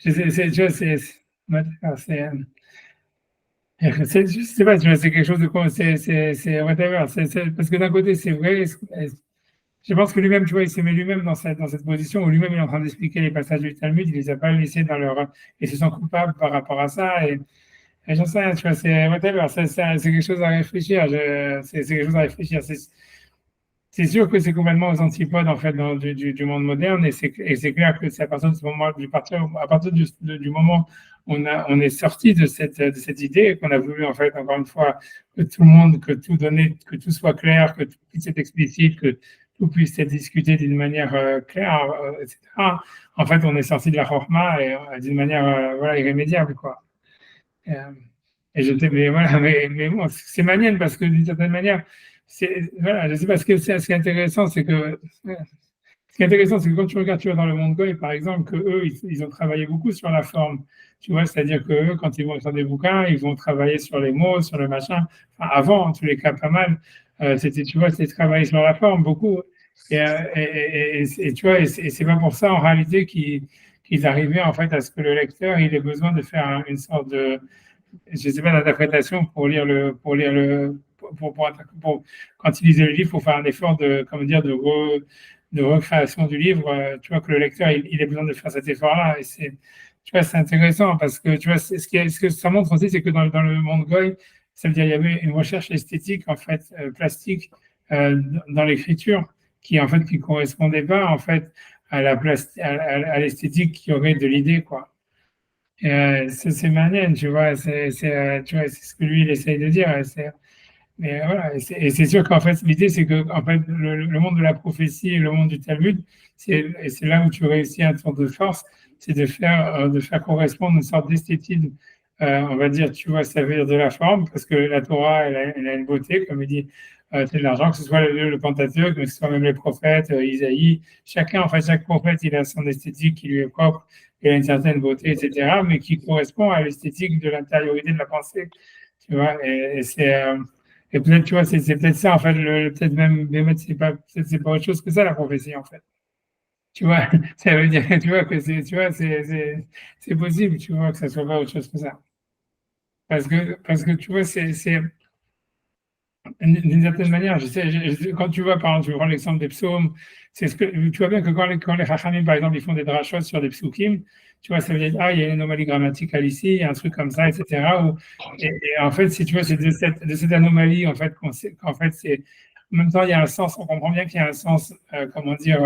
tu vois, je sais pas, tu vois, c'est quelque chose de quoi, c'est whatever, parce que d'un côté, c'est vrai, je pense que lui-même, tu vois, il se met lui-même dans cette position où lui-même il est en train d'expliquer les passages du Talmud, il les a pas laissés dans leur, et se sent coupable par rapport à ça, et j'en sais rien, tu vois, c'est whatever, c'est quelque chose à réfléchir, c'est quelque chose à réfléchir, c'est sûr que c'est complètement aux antipodes en fait du monde moderne et c'est clair que c'est à partir de ce moment, à partir du moment où on est sorti de cette idée qu'on a voulu en fait encore une fois que tout le monde, que tout soit clair, que tout puisse être explicite, que tout puisse être discuté d'une manière claire, etc. En fait, on est sorti de la chorma et d'une manière voilà irrémédiable quoi. Et, mais voilà, mais bon, c'est manienne parce que d'une certaine manière voilà, je sais pas, ce qui est intéressant, c'est que quand tu regardes, tu vois, dans le monde Goy, par exemple, que eux, ils ont travaillé beaucoup sur la forme. Tu vois, c'est-à-dire que eux, quand ils vont écrire des bouquins, ils vont travailler sur les mots, sur le machin. Enfin, avant, en tous les cas, pas mal. Tu vois, c'était travailler sur la forme beaucoup. Et tu vois, et c'est pas pour ça, en réalité, qu'ils arrivaient, en fait, à ce que le lecteur, il ait besoin de faire une sorte de, je sais pas, d'interprétation quand il lisait le livre, pour faire un effort de, comment dire, de recréation du livre. Tu vois que le lecteur, il a besoin de faire cet effort-là. Et tu vois, c'est intéressant parce que, tu vois, ce que ça montre aussi, c'est que dans le monde Goy, ça veut dire qu'il y avait une recherche esthétique, en fait, plastique, dans l'écriture, en fait, qui correspondait pas, en fait, à l'esthétique qu'il y aurait de l'idée, quoi. C'est Manen, tu vois, tu vois, c'est ce que lui, il essaye de dire. Mais voilà, et c'est sûr qu'en fait, l'idée, c'est que en fait, le monde de la prophétie et le monde du Talmud, et c'est là où tu réussis un tour de force, c'est de faire correspondre une sorte d'esthétique, on va dire, tu vois, ça veut dire de la forme, parce que la Torah, elle a une beauté, comme il dit, c'est de l'argent, que ce soit le Pentateuque, que ce soit même les prophètes, Isaïe, chacun, en fait, chaque prophète, il a son esthétique qui lui est propre, il a une certaine beauté, etc., mais qui correspond à l'esthétique de l'intériorité de la pensée, tu vois, et peut-être, tu vois, c'est peut-être ça, en fait, peut-être même, c'est pas autre chose que ça, la prophétie, en fait. Tu vois, ça veut dire, tu vois, tu vois, c'est possible, tu vois, que ça soit pas autre chose que ça. Parce que tu vois, d'une certaine manière, quand tu vois, par exemple, tu prends l'exemple des psaumes, tu vois bien que quand les Chachamim, par exemple, ils font des drachot sur des psukim, tu vois, ça veut dire, ah, il y a une anomalie grammaticale ici, il y a un truc comme ça, etc. Et en fait, si tu vois, c'est de cette anomalie, en fait, qu'en fait, en même temps, il y a un sens, on comprend bien qu'il y a un sens, comment dire,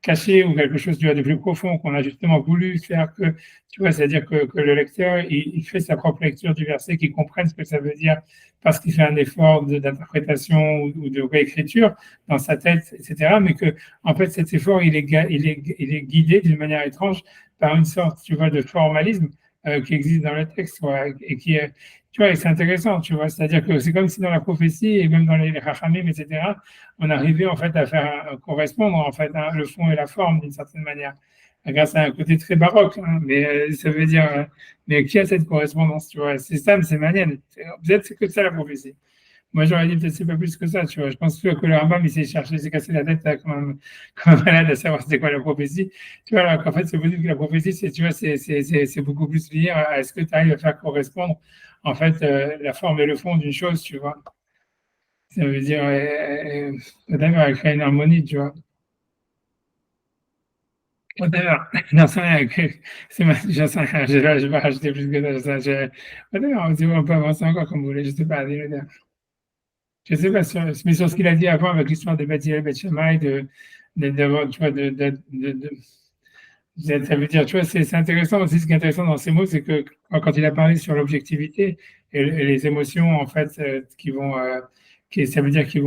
caché ou quelque chose, tu vois, de plus profond qu'on a justement voulu faire que, tu vois, c'est-à-dire que le lecteur, il fait sa propre lecture du verset, qu'il comprenne ce que ça veut dire parce qu'il fait un effort d'interprétation ou de réécriture dans sa tête, etc. Mais que, en fait, cet effort, il est guidé d'une manière étrange par une sorte, tu vois, de formalisme qui existe dans le texte, quoi, et qui est, tu vois, et c'est intéressant, tu vois, c'est-à-dire que c'est comme si dans la prophétie et même dans les Rachamim, etc., on arrivait en fait à faire correspondre en fait le fond et la forme d'une certaine manière, grâce à un côté très baroque, hein, mais ça veut dire, mais qui a cette correspondance, tu vois, c'est ça, c'est Manienne. Peut-être c'est que ça la prophétie. Moi, j'aurais dit peut-être c'est pas plus que ça, tu vois. Je pense que le Rambam, il s'est cassé la tête là, comme un malade à savoir c'était quoi la prophétie. Tu vois, alors qu'en fait, c'est possible que la prophétie, tu vois, c'est beaucoup plus lié à est-ce que tu arrives à faire correspondre, en fait, la forme et le fond d'une chose, tu vois. Ça veut dire, d'ailleurs, à créer une harmonie, tu vois. D'ailleurs, j'en sais rien, j'en sais rien, je vais pas rajouter plus que ça. D'ailleurs, on peut avancer encore comme vous voulez, je sais pas, dis-le. Je sais pas, mais sur ce qu'il a dit avant avec l'histoire de Beth Hillel, Beth Shammai, d'avoir, tu vois, ça veut dire, tu vois, c'est intéressant aussi. Ce qui est intéressant dans ces mots, c'est que quand il a parlé sur l'objectivité et les émotions, en fait, ça veut dire qu'ils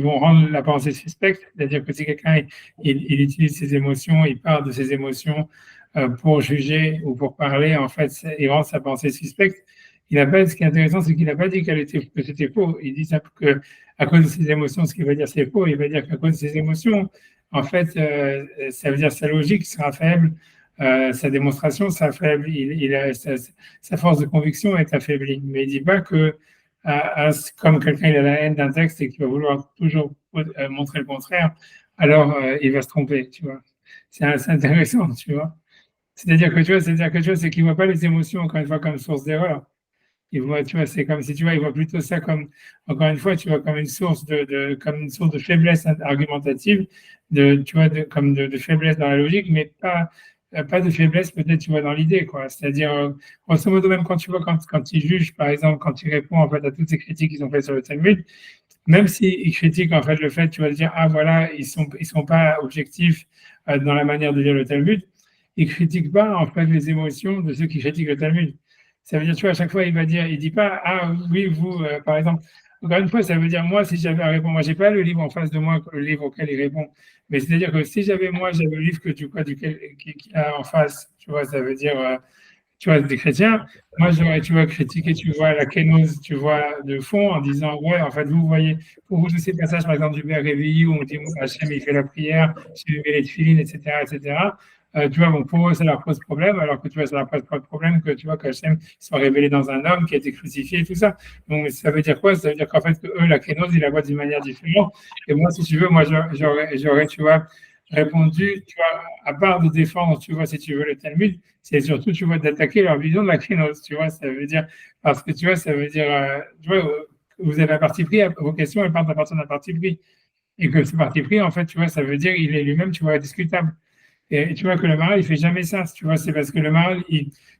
vont rendre la pensée suspecte. C'est-à-dire que si quelqu'un il utilise ses émotions, il part de ses émotions pour juger ou pour parler, en fait, il rend sa pensée suspecte. Ce qui est intéressant, c'est qu'il n'a pas dit que c'était faux. Il dit ça que à cause de ses émotions, ce qu'il va dire c'est faux. Il va dire qu'à cause de ses émotions, en fait, ça veut dire sa logique sera faible, sa démonstration sera faible, sa force de conviction est affaiblie. Mais il ne dit pas que, comme quelqu'un il a la haine d'un texte et qu'il va vouloir toujours montrer le contraire, alors il va se tromper, tu vois. C'est intéressant, tu vois. C'est-à-dire que tu vois, c'est qu'il ne voit pas les émotions, encore une fois, comme source d'erreur. Il voit, tu vois, c'est comme si tu vois, il voit plutôt ça comme, encore une fois, tu vois, comme une source comme une source de faiblesse argumentative, tu vois, comme de faiblesse dans la logique, mais pas de faiblesse peut-être, tu vois, dans l'idée, quoi. C'est-à-dire, grosso modo, même quand tu vois, quand il juge, par exemple, quand il répond, en fait, à toutes ces critiques qu'ils ont faites sur le Talmud, même s'il critique, en fait, le fait, tu vas dire, ah, voilà, ils sont pas objectifs dans la manière de lire le Talmud, il critique pas, en fait, les émotions de ceux qui critiquent le Talmud. Ça veut dire, tu vois, à chaque fois, il dit pas, ah oui, vous, par exemple, encore une fois, ça veut dire, moi, si j'avais à répondre, moi, j'ai pas le livre en face de moi, le livre auquel il répond, mais c'est-à-dire que si j'avais le livre qu'il a en face, tu vois, ça veut dire, tu vois, des chrétiens, moi, j'aurais, tu vois, critiqué, tu vois, la kénose, tu vois, de fond, en disant, ouais, en fait, vous voyez, pour vous, tous ces passages, par exemple, du Père réveillé, où on dit, Hachem, il fait la prière, j'ai mis les tefilines, etc., etc., tu vois, bon, pour eux, ça leur pose problème, alors que tu vois, ça leur pose pas de problème que tu vois qu'Hachem soit révélé dans un homme qui a été crucifié et tout ça. Donc, ça veut dire quoi? Ça veut dire qu'en fait, que eux, la kénose, ils la voient d'une manière différente. Et moi, si tu veux, moi, j'aurais, tu vois, répondu, tu vois, à part de défendre, tu vois, si tu veux, le Talmud, c'est surtout, tu vois, d'attaquer leur vision de la kénose, tu vois, ça veut dire, parce que, tu vois, ça veut dire, tu vois, vous avez un parti pris, vos questions, elles partent à partir d'un parti pris. Et que ce parti pris, en fait, tu vois, ça veut dire, il est lui-même, tu vois, discutable. Et tu vois que le Maral, il fait jamais ça, tu vois, c'est parce que le Maral,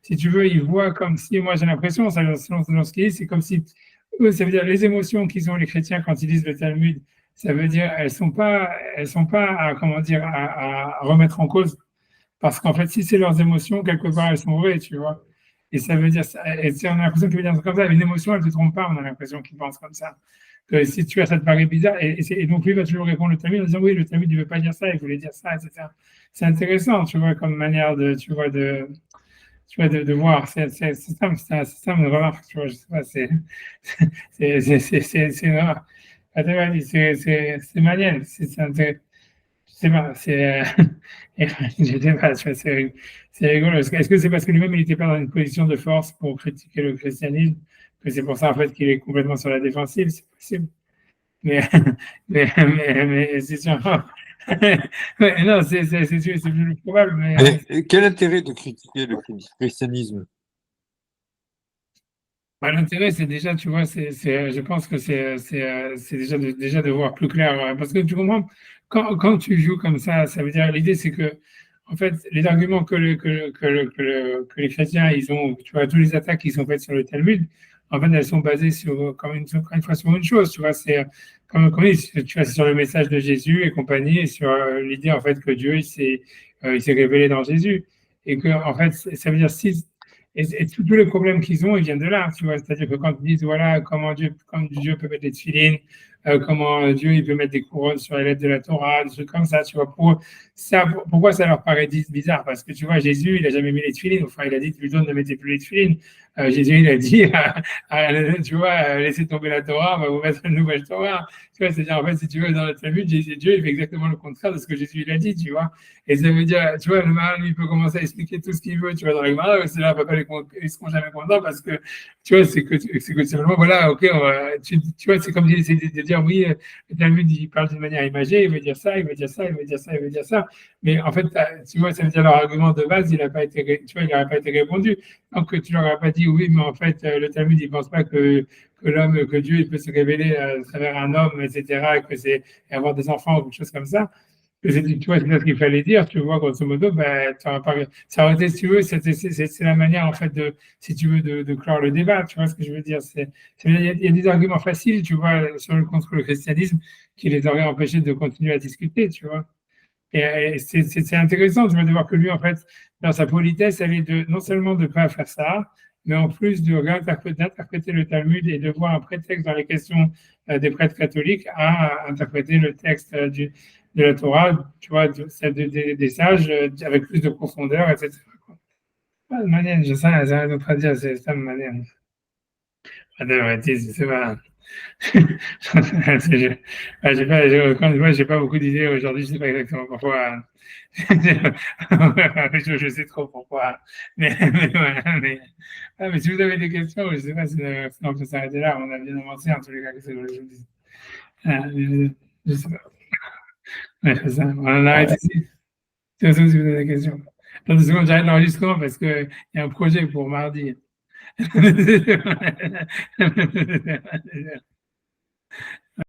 si tu veux, il voit comme si, moi j'ai l'impression, selon ce qu'il dit, c'est comme si, eux, ça veut dire les émotions qu'ils ont, les chrétiens, quand ils lisent le Talmud, ça veut dire, elles sont pas à, comment dire, à remettre en cause. Parce qu'en fait, si c'est leurs émotions, quelque part, elles sont vraies, tu vois. Et ça veut dire, et on a l'impression qu'il veut dire un truc comme ça, une émotion, elle ne te trompe pas, on a l'impression qu'il pense comme ça. Que si tu as ça te paraît bizarre, et donc lui va toujours répondre le Talmud en disant oui, le Talmud ne veut pas dire ça, il voulait dire ça, etc. C'est intéressant, tu vois, comme manière de, tu vois, de voir. C'est ça une remarque, tu vois, je sais pas, c'est une remarque. C'est manière, c'est intéressant. Je sais pas, je sais pas, tu vois, c'est rigolo. Est-ce que c'est parce que lui-même, il n'était pas dans une position de force pour critiquer le christianisme, que c'est pour ça, en fait, qu'il est complètement sur la défensive? C'est possible. Mais, mais c'est sûr. Ouais, non, c'est plus probable, Mais quel intérêt de critiquer le christianisme? bah, l'intérêt, c'est déjà, tu vois, je pense que c'est déjà de voir plus clair. Parce que tu comprends, quand tu joues comme ça veut dire, l'idée, c'est que, en fait, les arguments que les chrétiens, ils ont, tu vois, toutes les attaques qui sont faites sur le Talmud, en fait, elles sont basées sur, encore une fois, sur une chose, tu vois, c'est, tu vois, c'est sur le message de Jésus et compagnie, et sur l'idée, en fait, que Dieu, il s'est révélé dans Jésus. Et que, en fait, ça veut dire, si, et tous les problèmes qu'ils ont, ils viennent de là, tu vois. C'est-à-dire que quand ils disent, voilà, comment Dieu peut mettre des tefilines, comment Dieu il peut mettre des couronnes sur les lettres de la Torah, des trucs comme ça, tu vois. Pourquoi ça leur paraît bizarre? Parce que tu vois, Jésus, il n'a jamais mis les tefilines. Enfin, il a dit plutôt ne mettez plus les tefilines. Jésus, il a dit, tu vois, laissez tomber la Torah, on va vous mettre une nouvelle Torah. Tu vois, c'est-à-dire, en fait, si tu veux, dans le Talmud, Dieu, il fait exactement le contraire de ce que Jésus, il a dit, tu vois. Et ça veut dire, tu vois, le mal, lui, il peut commencer à expliquer tout ce qu'il veut, tu vois, dans les Gemara, c'est là, papa, ils seront jamais contents parce que, tu vois, c'est que simplement, voilà, ok, tu vois, c'est comme de dire, oui, le Talmud, il parle d'une manière imagée, il veut dire ça, il veut dire ça, il veut dire ça, il veut dire ça. Mais en fait, tu vois, ça veut dire leur argument de base, il n'a pas été, tu vois, il n'aurait pas été répondu. Donc, tu leur as pas dit, oui, mais en fait, le Talmud, il pense pas que Dieu, il peut se révéler à travers un homme, etc., et avoir des enfants ou quelque chose comme ça. Tu vois, c'est ce qu'il fallait dire, tu vois, grosso modo, ben, ça aurait été, si tu veux, c'est la manière, en fait, si tu veux, de clore le débat, tu vois ce que je veux dire. Il y a des arguments faciles, tu vois, contre le christianisme qui les auraient empêchés de continuer à discuter, tu vois. Et c'est intéressant, tu vois, de voir que lui, en fait, dans sa politesse, elle est non seulement de ne pas faire ça, mais en plus d'interpréter le Talmud et de voir un prétexte dans les questions des prêtres catholiques à interpréter le texte de la Torah, tu vois, des sages avec plus de profondeur, etc. Pas de manière, je sais, j'ai rien d'autre à dire, c'est ça de manière. Pas de bêtises, c'est pas. J'ai pas beaucoup d'idées aujourd'hui, je sais pas exactement pourquoi. Je sais trop pourquoi. Voilà, mais si vous avez des questions, je sais pas si on peut s'arrêter là. On a bien avancé en tous les cas, que c'est ce que je vous dis. Je sais pas. Ouais, c'est ça. On arrête ici. De toute façon, si vous avez des questions. Dans 2 secondes, j'arrête l'enregistrement parce qu'il y a un projet pour mardi.